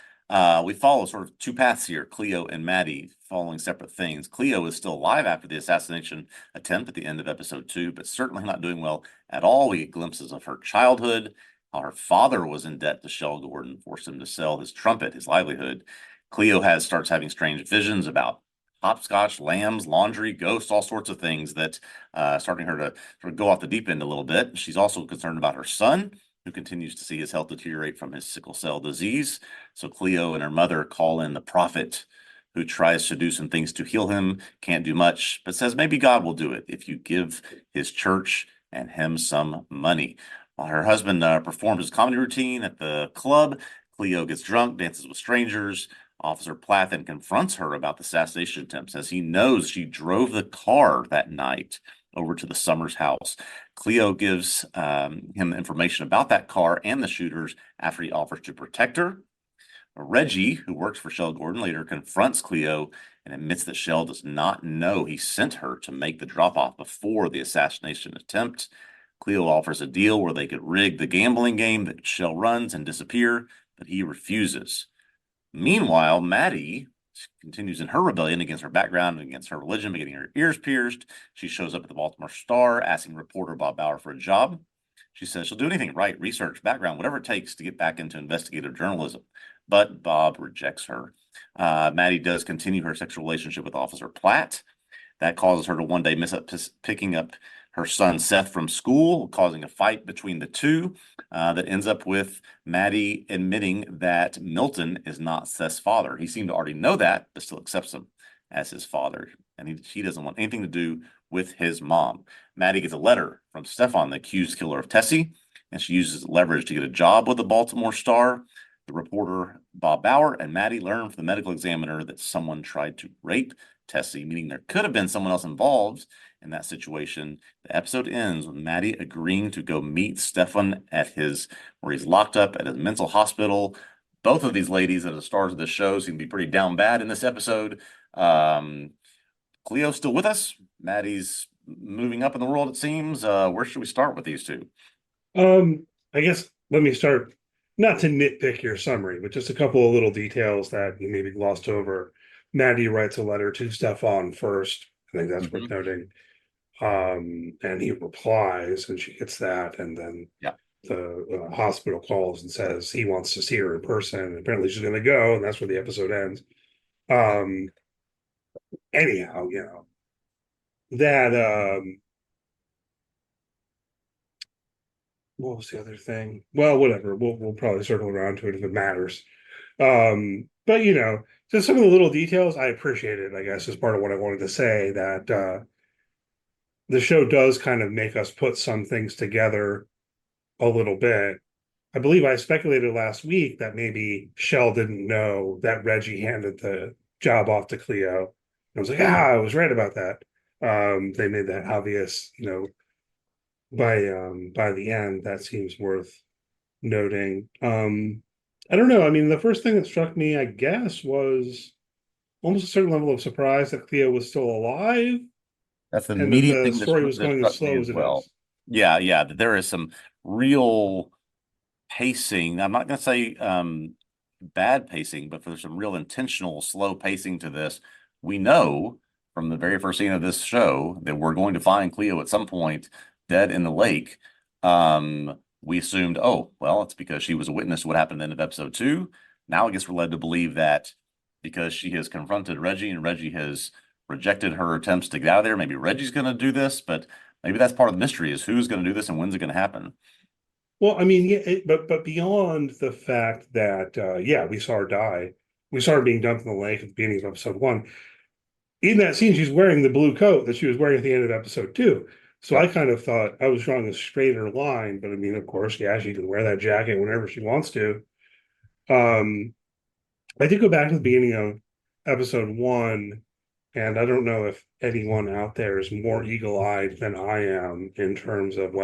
We follow sort of two paths here, Cleo and Maddie following separate things. Cleo is still alive after the assassination attempt at the end of episode 2, but certainly not doing well at all. We get glimpses of her childhood, how her father was in debt to Shell Gordon, forced him to sell his trumpet, his livelihood. Cleo starts having strange visions about hopscotch, lambs, laundry, ghosts, all sorts of things that starting her to sort of go off the deep end a little bit. She's also concerned about her son, who continues to see his health deteriorate from his sickle cell disease. So Cleo and her mother call in the prophet, who tries to do some things to heal him, can't do much, but says maybe God will do it if you give his church and him some money. While her husband performs his comedy routine at the club, Cleo gets drunk, dances with strangers. Officer Plath then confronts her about the assassination attempts, as he knows she drove the car that night over to the Summers house. Cleo gives him information about that car and the shooters after he offers to protect her. Reggie, who works for Shell Gordon, later confronts Cleo and admits that Shell does not know he sent her to make the drop-off before the assassination attempt. Cleo offers a deal where they could rig the gambling game that Shell runs and disappear, but he refuses. Meanwhile, Maddie continues in her rebellion against her background and against her religion by getting her ears pierced. She shows up at the Baltimore Star, asking reporter Bob Bauer for a job. She says she'll do anything, write, research, background, whatever it takes to get back into investigative journalism. But Bob rejects her. Maddie does continue her sexual relationship with Officer Platt. That causes her to one day miss up picking up her son Seth from school, causing a fight between the two that ends up with Maddie admitting that Milton is not Seth's father. He seemed to already know that, but still accepts him as his father. And she doesn't want anything to do with his mom. Maddie gets a letter from Stefan, the accused killer of Tessie, and she uses leverage to get a job with the Baltimore Star. The reporter Bob Bauer and Maddie learn from the medical examiner that someone tried to rape Tessie, meaning there could have been someone else involved in that situation. The episode ends with Maddie agreeing to go meet Stefan at where he's locked up at a mental hospital. Both of these ladies that are the stars of this show seem to be pretty down bad in this episode. Cleo's still with us. Maddie's moving up in the world, it seems. Where should we start with these two? I guess let me start, not to nitpick your summary, but just a couple of little details that you maybe glossed over. Maddie writes a letter to Stefan first. I think that's worth noting. And he replies, and she gets that, and then the hospital calls and says he wants to see her in person. And apparently, she's going to go, and that's where the episode ends. Anyhow, that what was the other thing? Well, whatever. We'll probably circle around to it if it matters. But just some of the little details I appreciate it, I guess, is part of what I wanted to say, that the show does kind of make us put some things together a little bit. I believe I speculated last week that maybe Shell didn't know that Reggie handed the job off to Cleo. I was like, I was right about that. They made that obvious, by the end. That seems worth noting. I don't know. I mean, the first thing that struck me, I guess, was almost a certain level of surprise that Cleo was still alive. That's the And that immediate the thing story was going as struck me slow as as it well. is. Yeah, there is some real pacing. I'm not going to say bad pacing, but there's some real intentional slow pacing to this. We know from the very first scene of this show that we're going to find Cleo at some point dead in the lake. We assumed, oh, well, it's because she was a witness to what happened at the end of episode 2. Now I guess we're led to believe that because she has confronted Reggie and Reggie has rejected her attempts to get out of there, maybe Reggie's going to do this, but maybe that's part of the mystery, is who's going to do this and when's it going to happen. Well, I mean, yeah, but beyond the fact that we saw her die, we saw her being dumped in the lake at the beginning of episode 1. In that scene, she's wearing the blue coat that she was wearing at the end of episode 2. So I kind of thought I was drawing a straighter line, but I mean, of course, yeah, she can wear that jacket whenever she wants to. I did go back to the beginning of episode 1, and I don't know if anyone out there is more eagle-eyed than I am in terms of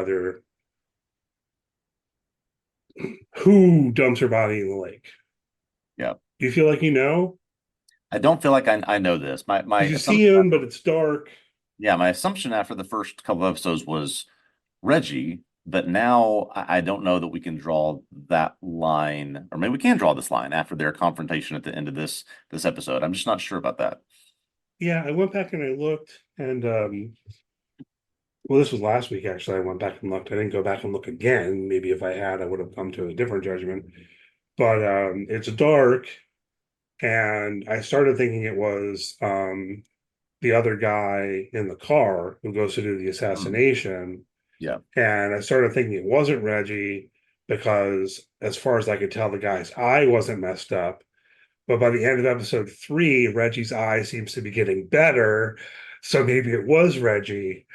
who dumps her body in the lake. Yeah. Do you feel like you know? I don't feel like I know this. My Because you see assumption, him, but it's dark. yeah, my assumption after the first couple of episodes was Reggie, but now I don't know that we can draw that line, or maybe we can draw this line after their confrontation at the end of this episode. I'm just not sure about that. Yeah, I went back and I looked, and well, this was last week actually. I went back and looked. I didn't go back and look again. Maybe if I had, I would have come to a different judgment. But it's dark, and I started thinking it was the other guy in the car who goes to do the Mm, assassination. yeah. And I started thinking it wasn't Reggie because, as far as I could tell, the guy's eye wasn't messed up. But by the end of episode 3, Reggie's eye seems to be getting better. So maybe it was Reggie.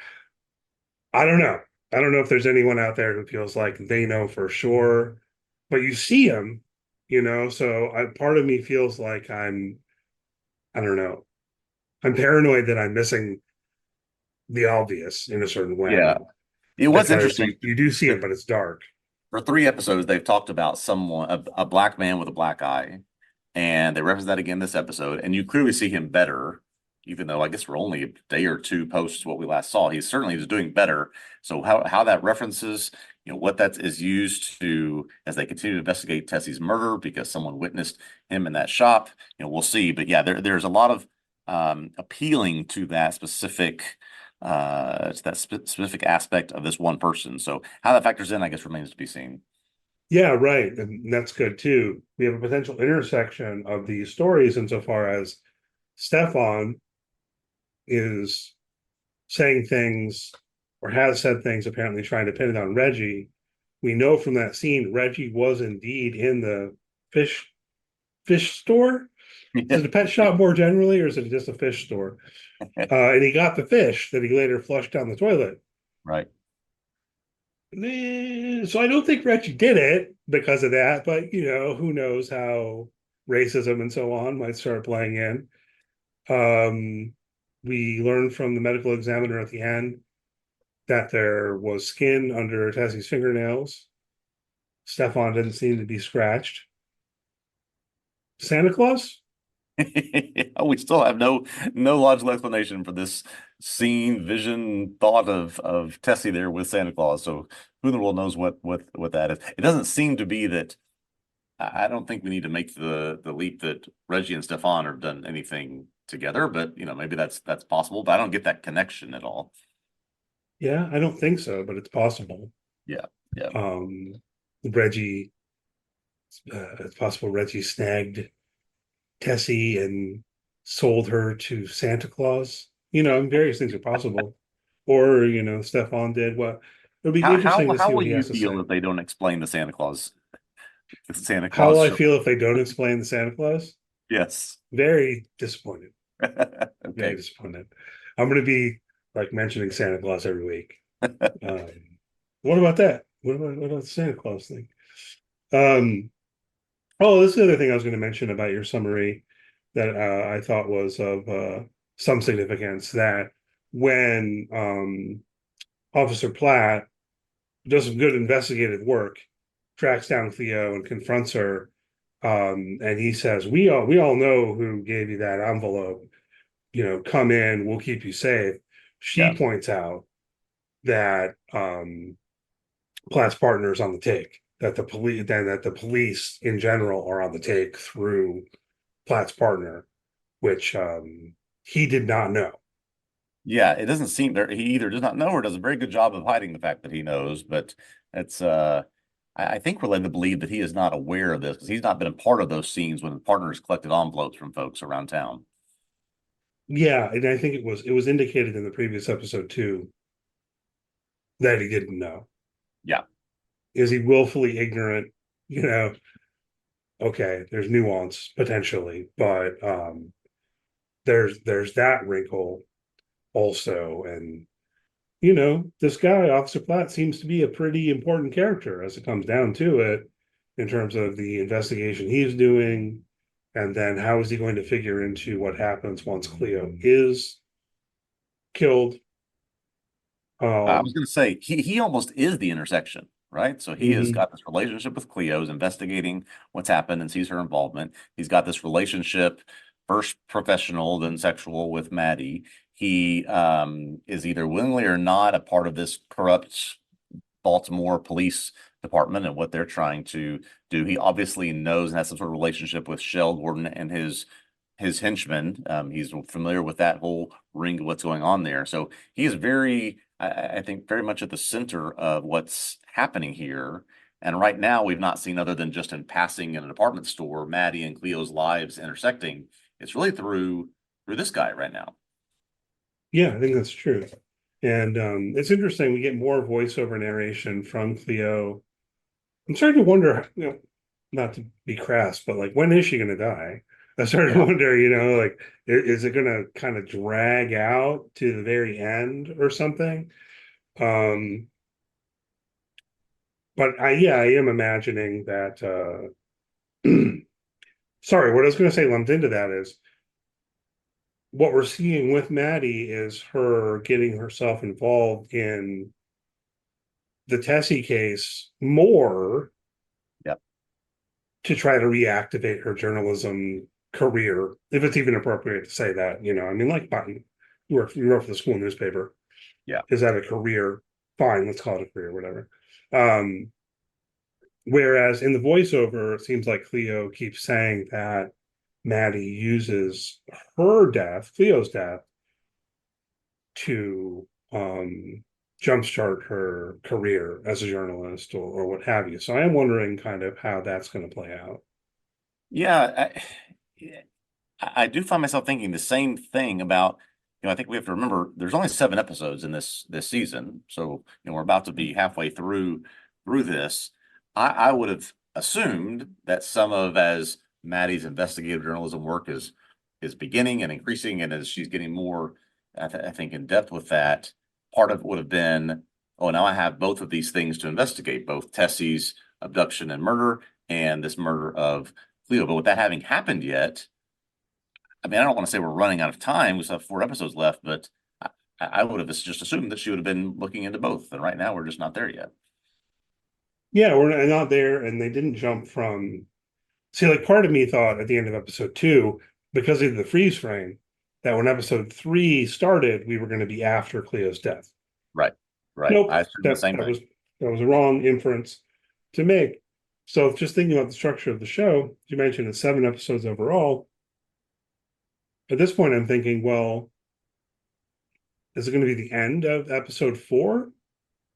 I don't know. I don't know if there's anyone out there who feels like they know for sure, but you see him, So part of me feels like I don't know. I'm paranoid that I'm missing the obvious in a certain way Yeah. It was because interesting you do see him, that but it's dark. for 3 episodes, they've talked about someone, a black man with a black eye, and they reference that again this episode. And you clearly see him better, even though I guess we're only a day or two post what we last saw. He certainly is doing better. So how that references, what that is used to as they continue to investigate Tessie's murder because someone witnessed him in that shop, we'll see. But yeah, there's a lot of appealing to that specific specific aspect of this one person. So how that factors in, I guess, remains to be seen. Yeah, right. And that's good too. We have a potential intersection of these stories insofar as Stefan is saying things or has said things, apparently trying to pin it on Reggie. We know from that scene Reggie was indeed in the fish store. Is it a pet shop more generally, or is it just a fish store? And he got the fish that he later flushed down the toilet. Right. So I don't think Reggie did it because of that, but who knows how racism and so on might start playing in. We learned from the medical examiner at the end that there was skin under Tessie's fingernails. Stefan didn't seem to be scratched. Santa Claus? We still have no logical explanation for this scene, vision, thought of Tessie there with Santa Claus. So who in the world knows what that is? It doesn't seem to be that. I don't think we need to make the leap that Reggie and Stefan have done anything together, but maybe that's possible. But I don't get that connection at all. Yeah, I don't think so, but it's possible. Yeah, yeah. Reggie, it's possible Reggie snagged Tessie and sold her to Santa Claus. Various things are possible. Or, Stefan did what. It'll be interesting to How see will what he you has to feel say. if they don't explain the Santa Claus? The Santa How will Claus I show. feel if they don't explain the Santa Claus? Yes. Very disappointed. Very Okay. disappointed. I'm going to be like mentioning Santa Claus every week. Um, what about that? What about the Santa Claus thing? Um, oh, this is the other thing I was going to mention about your summary that I thought was of some significance. That when Officer Platt does some good investigative work, tracks down Cleo and confronts her, and he says, "We all know who gave you that envelope. Come in, we'll keep you safe." She Yeah. points out that Platt's partners on the take, that the police in general are on the take through Platt's partner, which he did not know. Yeah, it doesn't seem there. He either does not know or does a very good job of hiding the fact that he knows. But it's I think we're led to believe that he is not aware of this because he's not been a part of those scenes when the partners collected envelopes from folks around town. Yeah, and I think it was indicated in the previous episode too that he didn't know. Yeah. Is he willfully ignorant? You know, okay, there's nuance potentially, but there's that wrinkle also, and this guy, Officer Platt, seems to be a pretty important character as it comes down to it, in terms of the investigation he's doing, and then how is he going to figure into what happens once Cleo is killed? I was Um, going to say he almost is the intersection, right? So he has mhm. got this relationship with Cleo, is investigating what's happened and sees her involvement. He's got this relationship first professional, then sexual with Maddie. He is either willingly or not a part of this corrupt Baltimore police department and what they're trying to do. He obviously knows and has some sort of relationship with Shell Gordon and his henchmen. He's familiar with that whole ring of what's going on there. So he is very, I think, very much at the center of what's happening here. And right now, we've not seen, other than just in passing in a department store, Maddie and Cleo's lives intersecting. It's really through this guy right now. Yeah, I think that's true. And it's interesting. We get more voiceover narration from Cleo. I'm starting to wonder, not to be crass, but like, when is she going to die? I started to Yeah. wonder, like, is it going to kind of drag out to the very end or something? Um, but I am imagining that. Sorry, what I was going to say lumped into that is what we're seeing with Maddie is her getting herself involved in the Tessie case more Yep. to try to reactivate her journalism career, if it's even appropriate to say that. I mean, like Button, you work for the school newspaper. Yeah. Is that a career? Fine, let's call it a career, whatever. Whereas in the voiceover, it seems like Cleo keeps saying that Maddie uses Cleo's death, to jumpstart her career as a journalist or what have you. So I am wondering kind of how that's going to play out. Yeah. I do find myself thinking the same thing about, I think we have to remember there's only 7 episodes in this season. So, we're about to be halfway through this. I would have assumed that some of, as Maddie's investigative journalism work is beginning and increasing, and as she's getting more, I think, in depth with that, part of it would have been, oh, now I have both of these things to investigate, both Tessie's abduction and murder and this murder of Cleo. But with that having happened yet, I mean, I don't want to say we're running out of time. We still have 4 episodes left, but I would have just assumed that she would have been looking into both. And right now, we're just not there yet. Yeah, we're not there, and they didn't jump from. See, like, part of me thought at the end of episode 2, because of the freeze frame, that when episode 3 started, we were going to be after Cleo's death. Right. Right. Nope, I assumed the same that thing. was a wrong inference to make. So just thinking about the structure of the show, you mentioned it's 7 episodes overall. At this point, I'm thinking, well, is it going to be the end of episode 4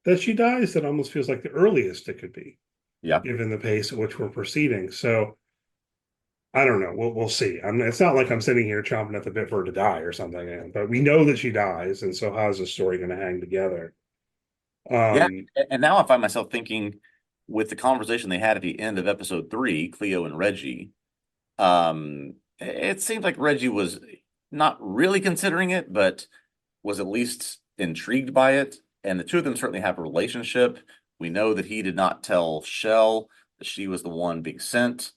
that she dies? That almost feels like the earliest it could be, Yeah. given the pace at which we're proceeding. So I don't know. We'll see. It's not like I'm sitting here chomping at the bit for her to die or something, but we know that she dies, and so how's the story going to hang together? Yeah. Um, And now I find myself thinking, with the conversation they had at the end of episode 3, Cleo and Reggie, it seems like Reggie was not really considering it, but was at least intrigued by it. And the two of them certainly have a relationship. We know that he did not tell Shell that she was the one being sent.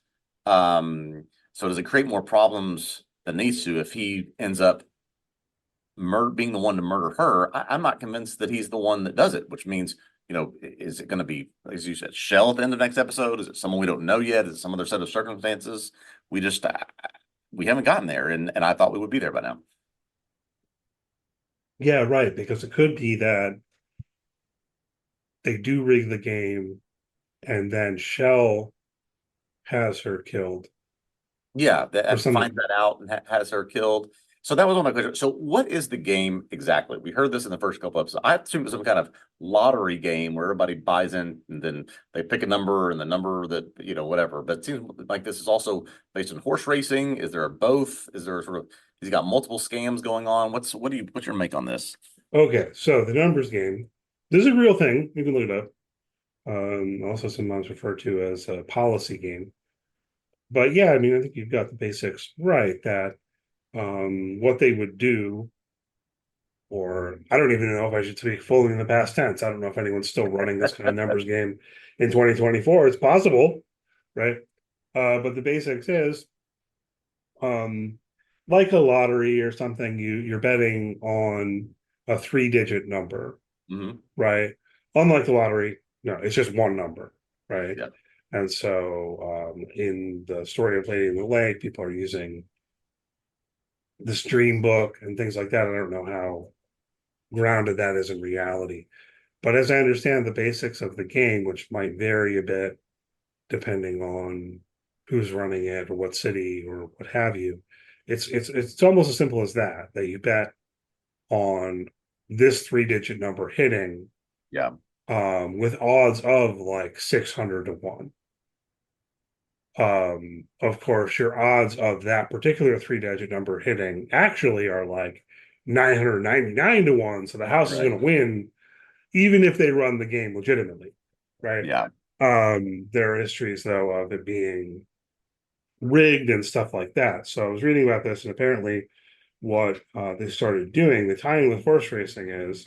So does it create more problems than needs to if he ends up being the one to murder her? I'm not convinced that he's the one that does it, which means, is it going to be, as you said, Shell at the end of the next episode? Is it someone we don't know yet? Is it some other set of circumstances? We just, we haven't gotten there, and I thought we would be there by now. yeah, right, because it could be that they do rig the game, and then Shell has her killed Yeah, or that finds something. that out and has her killed. So that was one of my questions. So what is the game exactly? We heard this in the first couple episodes. I assume it's some kind of lottery game where everybody buys in and then they pick a number and the number that, whatever. But it seems like this is also based on horse racing. Is there a both? Is there sort of, he's got multiple scams going on? What's your make on this? Okay, so the numbers game. This is a real thing. You can look it up. Also sometimes referred to as a policy game. But yeah, I mean, I think you've got the basics right. That what they would do, or I don't even know if I should speak fully in the past tense. I don't know if anyone's still running this kind of numbers game in 2024. It's possible, right? But the basics is um, like a lottery or something. You're betting on a 3-digit number, Hmm. right? Unlike the lottery, no, it's just one number, right? Yeah. And so in the story of Lady in the Lake, people are using this dream book and things like that. I don't know how grounded that is in reality. But as I understand the basics of the game, which might vary a bit depending on who's running it or what city or what have you, it's almost as simple as that. That you bet on this 3-digit number hitting Yeah. with odds of like 600 to 1. Of course, your odds of that particular 3-digit number hitting actually are like 999 to 1. So the house is Right. going to win even if they run the game legitimately, right? Yeah. There are histories though of it being rigged and stuff like that. So I was reading about this, and apparently, what they started doing, the tie-in with horse racing is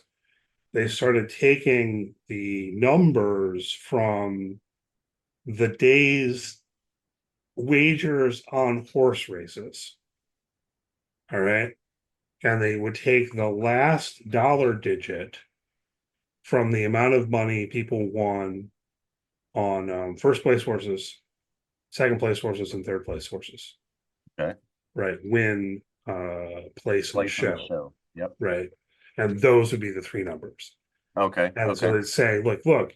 they started taking the numbers from the day's wagers on horse races. All right. And they would take the last dollar digit from the amount of money people won on first place horses, second place horses, and third place horses. Okay. Right. Win, place, and Place on the show. show. Yep. Right. And those would be the three numbers. Okay. And so Okay. they'd say, look,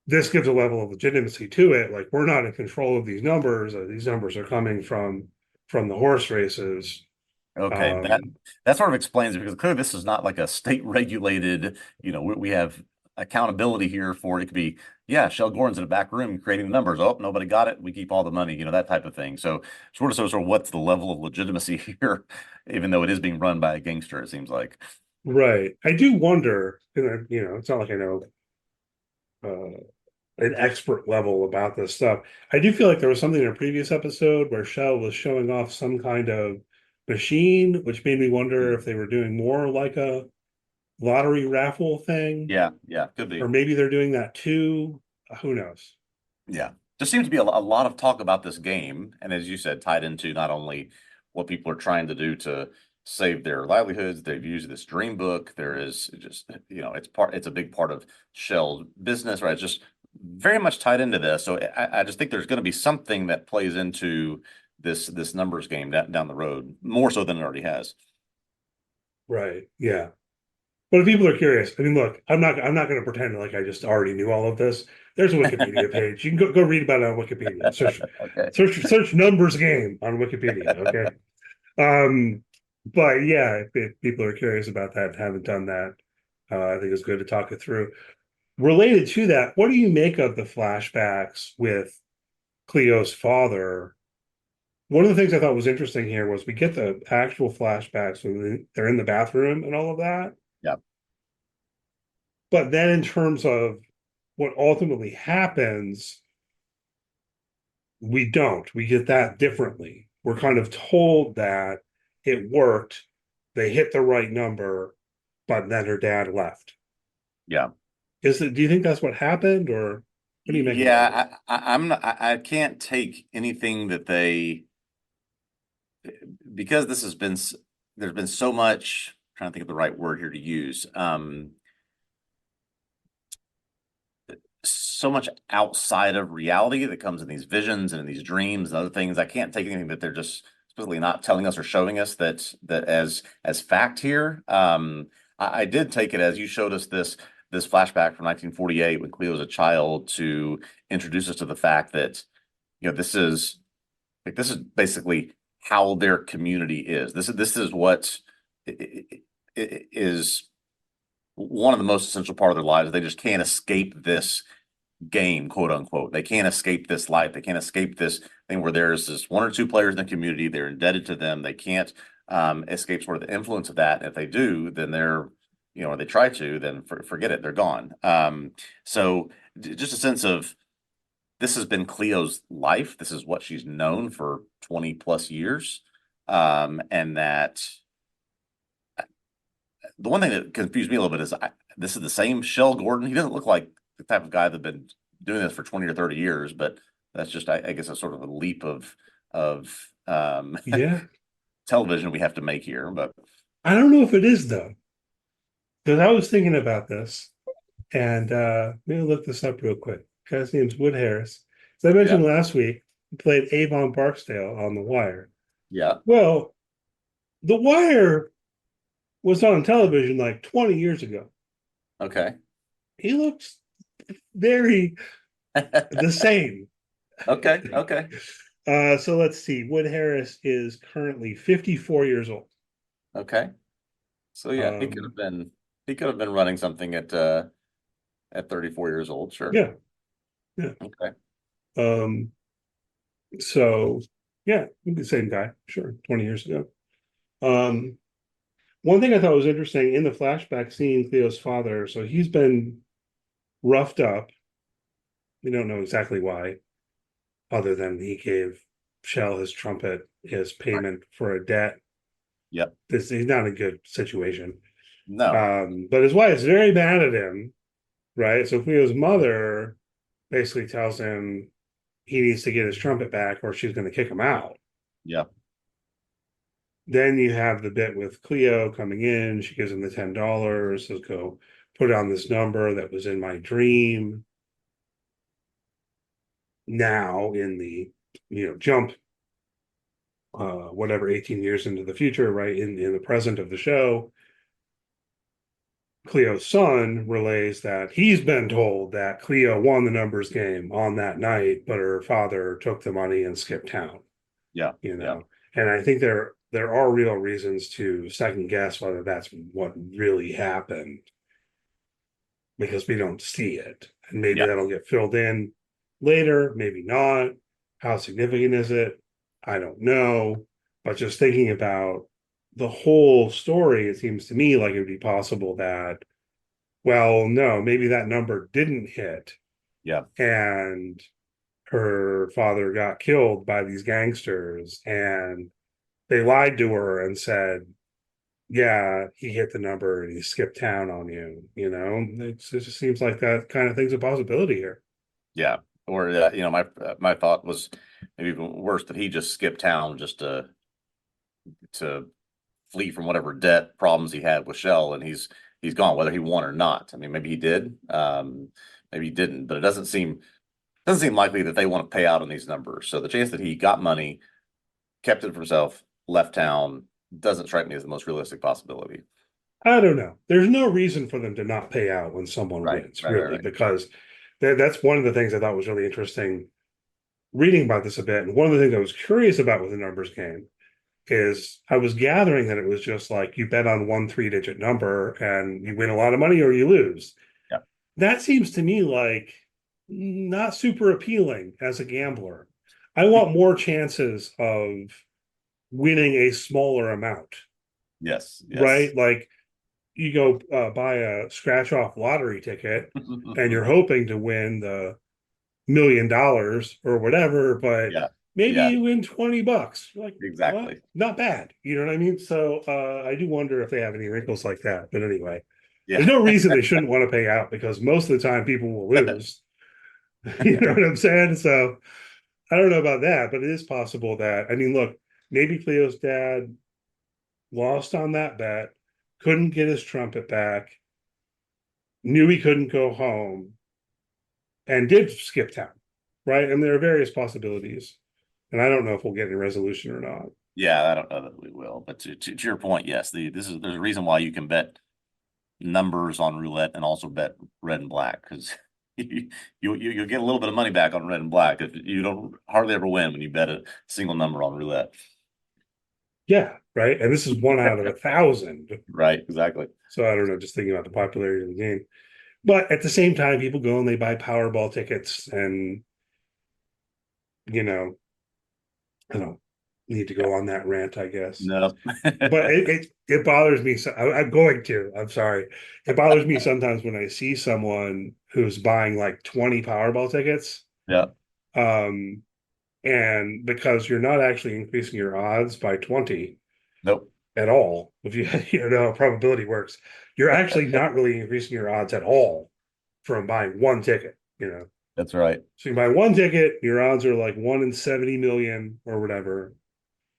this gives a level of legitimacy to it. Like we're not in control of these numbers. These numbers are coming from the horse races. Okay, Um, that sort of explains it because clearly this is not like a state regulated, we have accountability here for it could be, yeah, Shell Gordon's in a back room creating the numbers. Oh, nobody got it. We keep all the money, that type of thing. So sort of what's the level of legitimacy here, even though it is being run by a gangster, it seems like. right. I do wonder, and it's not like I know uh, an expert level about this stuff. I do feel like there was something in a previous episode where Shell was showing off some kind of machine, which made me wonder if they were doing more like a lottery raffle thing, Yeah, yeah, could or be. maybe they're doing that too. Who knows? Yeah. There seems to be a lot of talk about this game, and as you said, tied into not only what people are trying to do to save their livelihoods, they've used this dream book. There is just, it's a big part of Shell's business, right? It's just very much tied into this. So I just think there's going to be something that plays into this numbers game down the road, more so than it already has. Right. Yeah. But if people are curious, I mean, look, I'm not going to pretend like I just already knew all of this. There's a Wikipedia page. You can go read about it on Wikipedia. Okay. Search numbers game on Wikipedia. Okay. Um, but yeah, if people are curious about that and haven't done that, I think it's good to talk it through. Related to that, what do you make of the flashbacks with Cleo's father? One of the things I thought was interesting here was we get the actual flashbacks when they're in the bathroom and all of that. Yeah. But then in terms of what ultimately happens, we don't. We get that differently. We're kind of told that it worked, they hit the right number, but then her dad left. Yeah. Do you think that's what happened, or what do you make of all of it? I'm not, I can't take anything that because there's been so much, I'm trying to think of the right word here to use. So much outside of reality that comes in these visions and in these dreams and other things. I can't take anything that they're just supposedly not telling us or showing us that as fact here. I did take it as you showed us this flashback from 1948 when Cleo was a child to introduce us to the fact that this is basically how their community is. This is what is one of the most essential part of their lives. They just can't escape this game, quote unquote. They can't escape this life. They can't escape this thing where there's this one or two players in the community. They're indebted to them. They can't escape sort of the influence of that. And if they do, then or they try to, then forget it. They're gone. So just a sense of this has been Cleo's life. This is what she's known for 20 plus years. And that the one thing that confused me a little bit is this is the same Shell Gordon. He doesn't look like the type of guy that's been doing this for 20 or 30 years, but that's just, I guess, a sort of a leap of Yeah, television we have to make here. But I don't know if it is though, because I was thinking about this, and let me look this up real quick. Guy's name's Wood Harris. As I yeah, mentioned last week, he played Avon Barksdale on The Wire. yeah, Well, The Wire was on television like 20 years ago. Okay. He looks very the same. Okay. Okay. So let's see. Wood Harris is currently 54 years old. Okay. So yeah, Um, he could have been running something at 34 years old. Sure. yeah, yeah. Okay. Um, so yeah, the same guy, sure, 20 years ago. Um, one thing I thought was interesting in the flashback scene, Cleo's father, so he's been roughed up. We don't know exactly why, other than he gave Shell his trumpet, his Right. payment for a debt. Yep. He's not in a good situation. No. But his wife's very mad at him, right? So Cleo's mother basically tells him he needs to get his trumpet back or she's going to kick him out. Yep. Then you have the bit with Cleo coming in. She gives him the $10, says, go put it on this number that was in my dream. Now in the jump whatever 18 years into the future, right? In the present of the show, Cleo's son relays that he's been told that Cleo won the numbers game on that night, but her father took the money and skipped town, Yeah. you Yeah. know. And I think there are real reasons to second guess whether that's what really happened because we don't see it. And maybe Yeah. that'll get filled in later, maybe not. How significant is it? I don't know. But just thinking about the whole story, it seems to me like it would be possible that, well, no, maybe that number didn't hit Yeah. and her father got killed by these gangsters and they lied to her and said, yeah, he hit the number and he skipped town on you. It just seems like that kind of thing's a possibility here. Yeah. Or my thought was maybe even worse that he just skipped town just to flee from whatever debt problems he had with Shell, and he's gone, whether he won or not. I mean, maybe he did, maybe he didn't, but it doesn't seem likely that they want to pay out on these numbers. So the chance that he got money, kept it for himself, left town, doesn't strike me as the most realistic possibility. I don't know. There's no reason for them to not pay out when someone Right, wins, right, right, really, right. because that's one of the things I thought was really interesting reading about this a bit. And one of the things I was curious about with the numbers game is I was gathering that it was just like you bet on one three-digit number and you win a lot of money or you lose. Yeah, That seems to me like not super appealing as a gambler. I want more chances of winning a smaller amount, yes, yes. right? Like you go buy a scratch off lottery ticket and you're hoping to win the $1 million or whatever, but Yeah, maybe yeah, you win $20. You're like, well, exactly. not bad. You know what I mean? So I do wonder if they have any wrinkles like that. But anyway, there's Yeah. no reason they shouldn't want to pay out because most of the time people will lose. You know what I'm saying? So I don't know about that, but it is possible that, I mean, look, maybe Cleo's dad lost on that bet, couldn't get his trumpet back, knew he couldn't go home, and did skip town, right? And there are various possibilities. And I don't know if we'll get any resolution or not. Yeah, I don't know that we will, but to your point, yes, there's a reason why you can bet numbers on roulette and also bet red and black because you'll get a little bit of money back on red and black if you don't hardly ever win when you bet a single number on roulette. Yeah, right. And this is one out of 1,000. Right, exactly. So I don't know, just thinking about the popularity of the game. But at the same time, people go and they buy Powerball tickets and, you know, I don't need to Yeah. go on that rant, I guess. No. But it bothers me. So I'm going to. I'm sorry. It bothers me sometimes when I see someone who's buying like 20 Powerball tickets. Yeah. Um, and because you're not actually increasing your odds by 20 Nope. at all, if you you know how probability works, you're actually not really increasing your odds at all from buying one ticket. That's right. So you buy one ticket, your odds are like 1 in 70 million or whatever.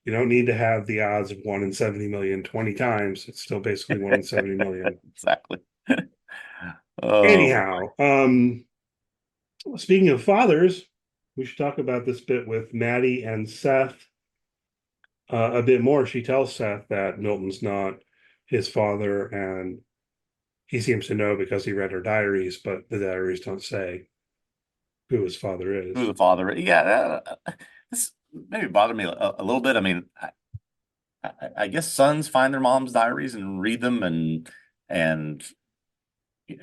You don't need to have the odds of 1 in 70 million 20 times. It's still basically 1 in 70 million. Exactly. Oh, Anyhow, speaking of fathers, we should talk about this bit with Maddie and Seth. a bit more, she tells Seth that Milton's not his father, and he seems to know because he read her diaries, but the diaries don't say who his father Who is. the father? Yeah, this maybe bothered me a little bit. I mean, I guess sons find their mom's diaries and read them, and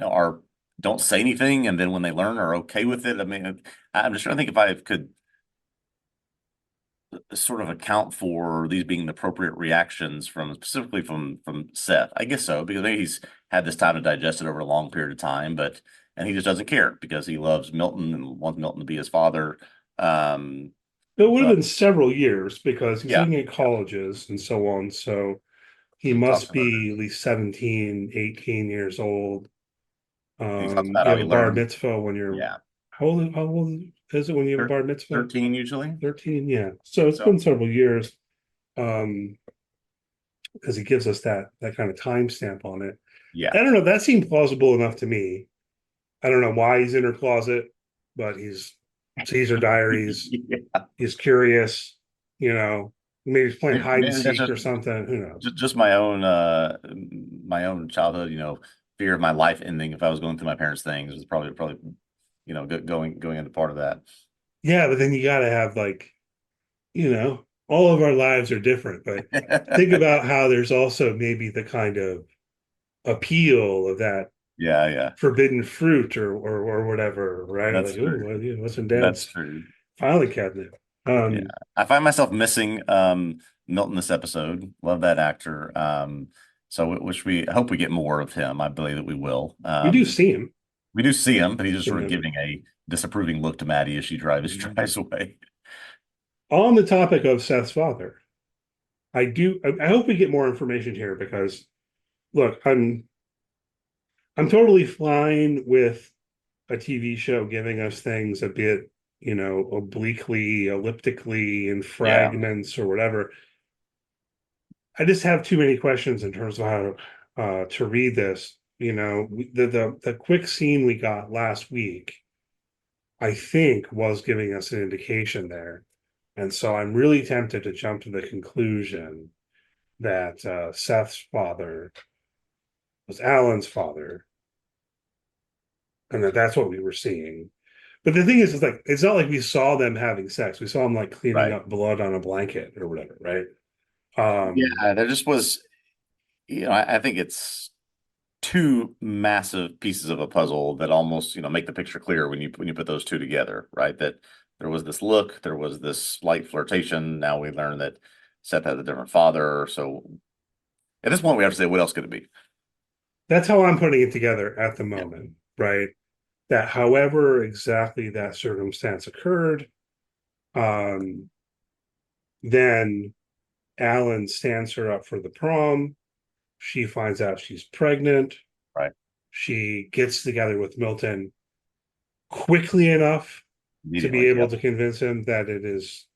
are don't say anything, and then when they learn, are okay with it. I mean, I'm just trying to think if I could sort of account for these being the appropriate reactions from specifically from Seth. I guess so, because maybe he's had this time to digest it over a long period of time, but and he just doesn't care because he loves Milton and wants Milton to be his father. Um, It would have but been several years because he's yeah, looking at yeah, colleges and so on. So he he talks must about be at least 17, 18 years old. he talks about You how have he a bar learned. mitzvah when you're Yeah, how old is it when you have a bar mitzvah? 13 usually. 13, yeah. So it's So been several years. Um, because he gives us that kind of timestamp on it. yeah, I don't know, that seemed plausible enough to me. I don't know why he's in her closet, but he's sees her diaries. yeah. He's curious, you know, maybe he's playing hide and Maybe that's seek or something. Who knows? just my own childhood, fear of my life ending if I was going through my parents' things was probably going into part of that. Yeah, but then you got to have like, all of our lives are different. But think about how there's also maybe the kind of appeal of that Yeah, yeah. forbidden fruit or whatever, right? That's Like, oh, true. what's in That's dad's true. filing cabinet? Yeah. Um, I find myself missing Milton this episode. Love that actor. So which we I hope we get more of him. I believe that we will. we do see him We do see him, but he's just in sort of the giving a disapproving look to Maddie as she drives away. on the topic of Seth's father. I hope we get more information here because look, I'm totally fine with a TV show giving us things a bit, obliquely, elliptically, in Yeah, fragments or whatever. I just have too many questions in terms of how to read this. The quick scene we got last week, I think, was giving us an indication there, and so I'm really tempted to jump to the conclusion that Seth's father was Alan's father, and that's what we were seeing. But the thing is like it's not like we saw them having sex. We saw them like cleaning right. up blood on a blanket or whatever, right? Um, Yeah, there just was, I think it's two massive pieces of a puzzle that almost, make the picture clear when you put those two together, right? That there was this look, there was this slight flirtation. Now we learn that Seth has a different father. So at this point, we have to say, what else could it be? that's how I'm putting it together at the Yeah, moment, right? That however exactly that circumstance occurred, um, then Alan stands her up for the prom. She finds out she's pregnant. right. She gets together with Milton quickly enough to be Immediately. able Yep. to convince him that it is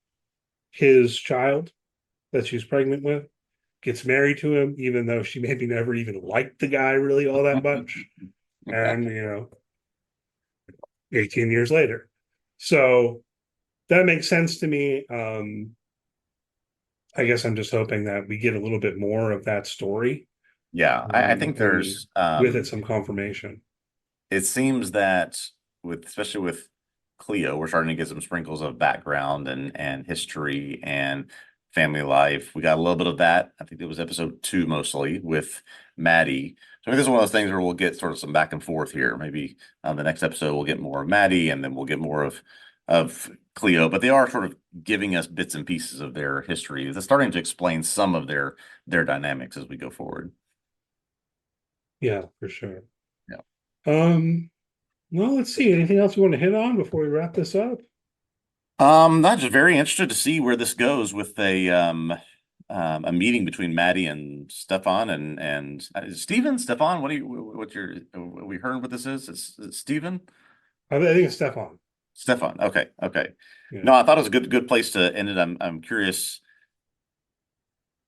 his child that she's pregnant with, gets married to him, even though she maybe never even liked the guy really all that much. And, 18 years later. So that makes sense to me. I guess I'm just hoping that we get a little bit more of that story, Yeah, I think and there's with it, some confirmation. it seems that especially with Cleo, we're starting to get some sprinkles of background and history and family life. We got a little bit of that. I think it was episode 2 mostly with Maddie. So I think this is one of those things where we'll get sort of some back and forth here. Maybe the next episode we'll get more of Maddie, and then we'll get more of Cleo. But they are sort of giving us bits and pieces of their history. They're starting to explain some of their dynamics as we go forward. Yeah, for sure. Yeah. Well, let's see. Anything else you want to hit on before we wrap this up? I'm just very interested to see where this goes with a meeting between Maddie and Stefan and Steven. Stefan, we heard what this is? It's Steven? I think it's Stefan. Stefan. Okay, okay. Yeah. No, I thought it was a good place to end it. I'm curious.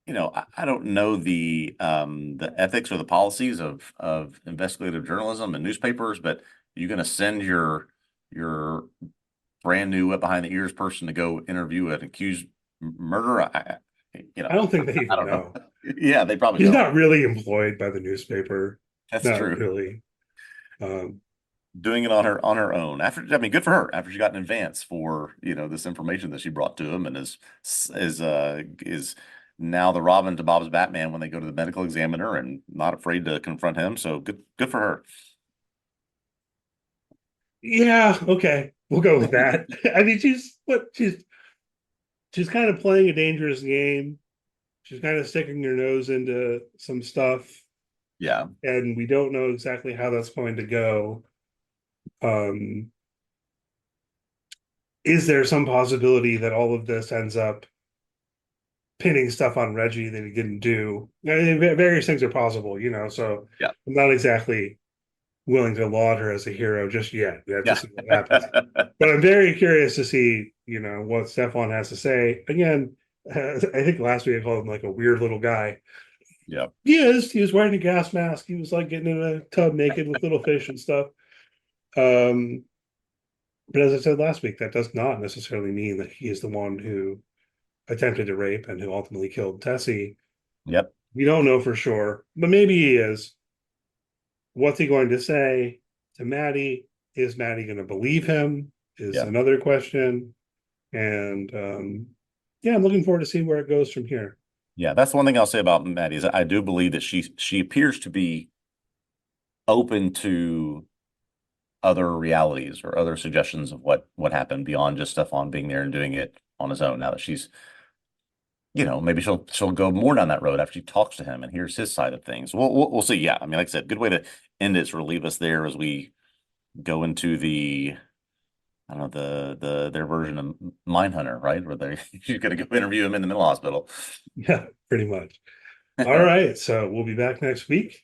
I don't know the ethics or the policies of investigative journalism and newspapers, but you're going to send your brand new wet behind the ears person to go interview an accused murderer. I don't think they I even don't know. know. Yeah, they probably She's don't. not really employed by the newspaper. That's Not true. really. Um, Doing it on her own. After, I mean, good for her. After she got an advance for, this information that she brought to him, and is now the Robin to Bob's Batman when they go to the medical examiner, and not afraid to confront him. So good for her. yeah, okay. We'll go with that. I mean, she's kind of playing a dangerous game. She's kind of sticking her nose into some stuff, Yeah. and we don't know exactly how that's going to go. Um, is there some possibility that all of this ends up pinning stuff on Reggie that he didn't do? I mean, various things are possible, so Yeah. I'm not exactly willing to laud her as a hero just yet. We have to Yeah. see what happens. But I'm very curious to see, what Stefan has to say. Again, I think last week I called him like a weird little guy. Yeah. He was wearing a gas mask. He was like getting in a tub naked with little fish and stuff. Um, but as I said last week, that does not necessarily mean that he is the one who attempted to rape and who ultimately killed Tessie. Yep. We don't know for sure, but maybe he is. What's he going to say to Maddie? Is Maddie going to believe him? Is Yeah. another question. And yeah, I'm looking forward to see where it goes from here. Yeah. That's one thing I'll say about Maddie is I do believe that she appears to be open to other realities or other suggestions of what happened beyond just Stefan being there and doing it on his own. Now that she's, maybe she'll go more down that road after she talks to him and hears his side of things. We'll see. Yeah, I mean, like I said, good way to end it, sort of leave us there as we go into the, I don't know, their version of Mindhunter, right? Where you're gonna go interview him in the mental hospital. Yeah, pretty much. All right, so we'll be back next week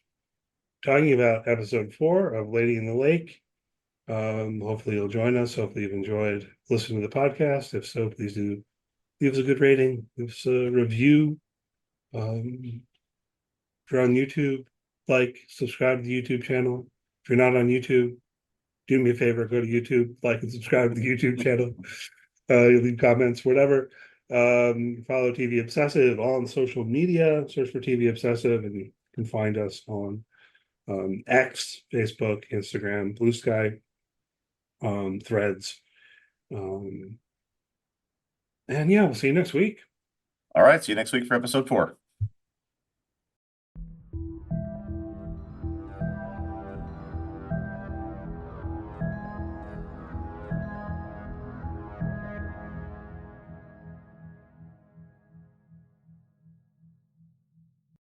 talking about episode 4 of Lady in the Lake. Hopefully you'll join us. Hopefully you've enjoyed listening to the podcast. If so, please do leave us a good rating, leave us a review. If you're on YouTube, subscribe to the YouTube channel. If you're not on YouTube, do me a favor, go to YouTube, like and subscribe to the YouTube channel. Leave comments, whatever. Follow TV Obsessive on social media. Search for TV Obsessive, and you can find us on X, Facebook, Instagram, Blue Sky, Threads. And yeah, we'll see you next week. All right, see you next week for episode 4.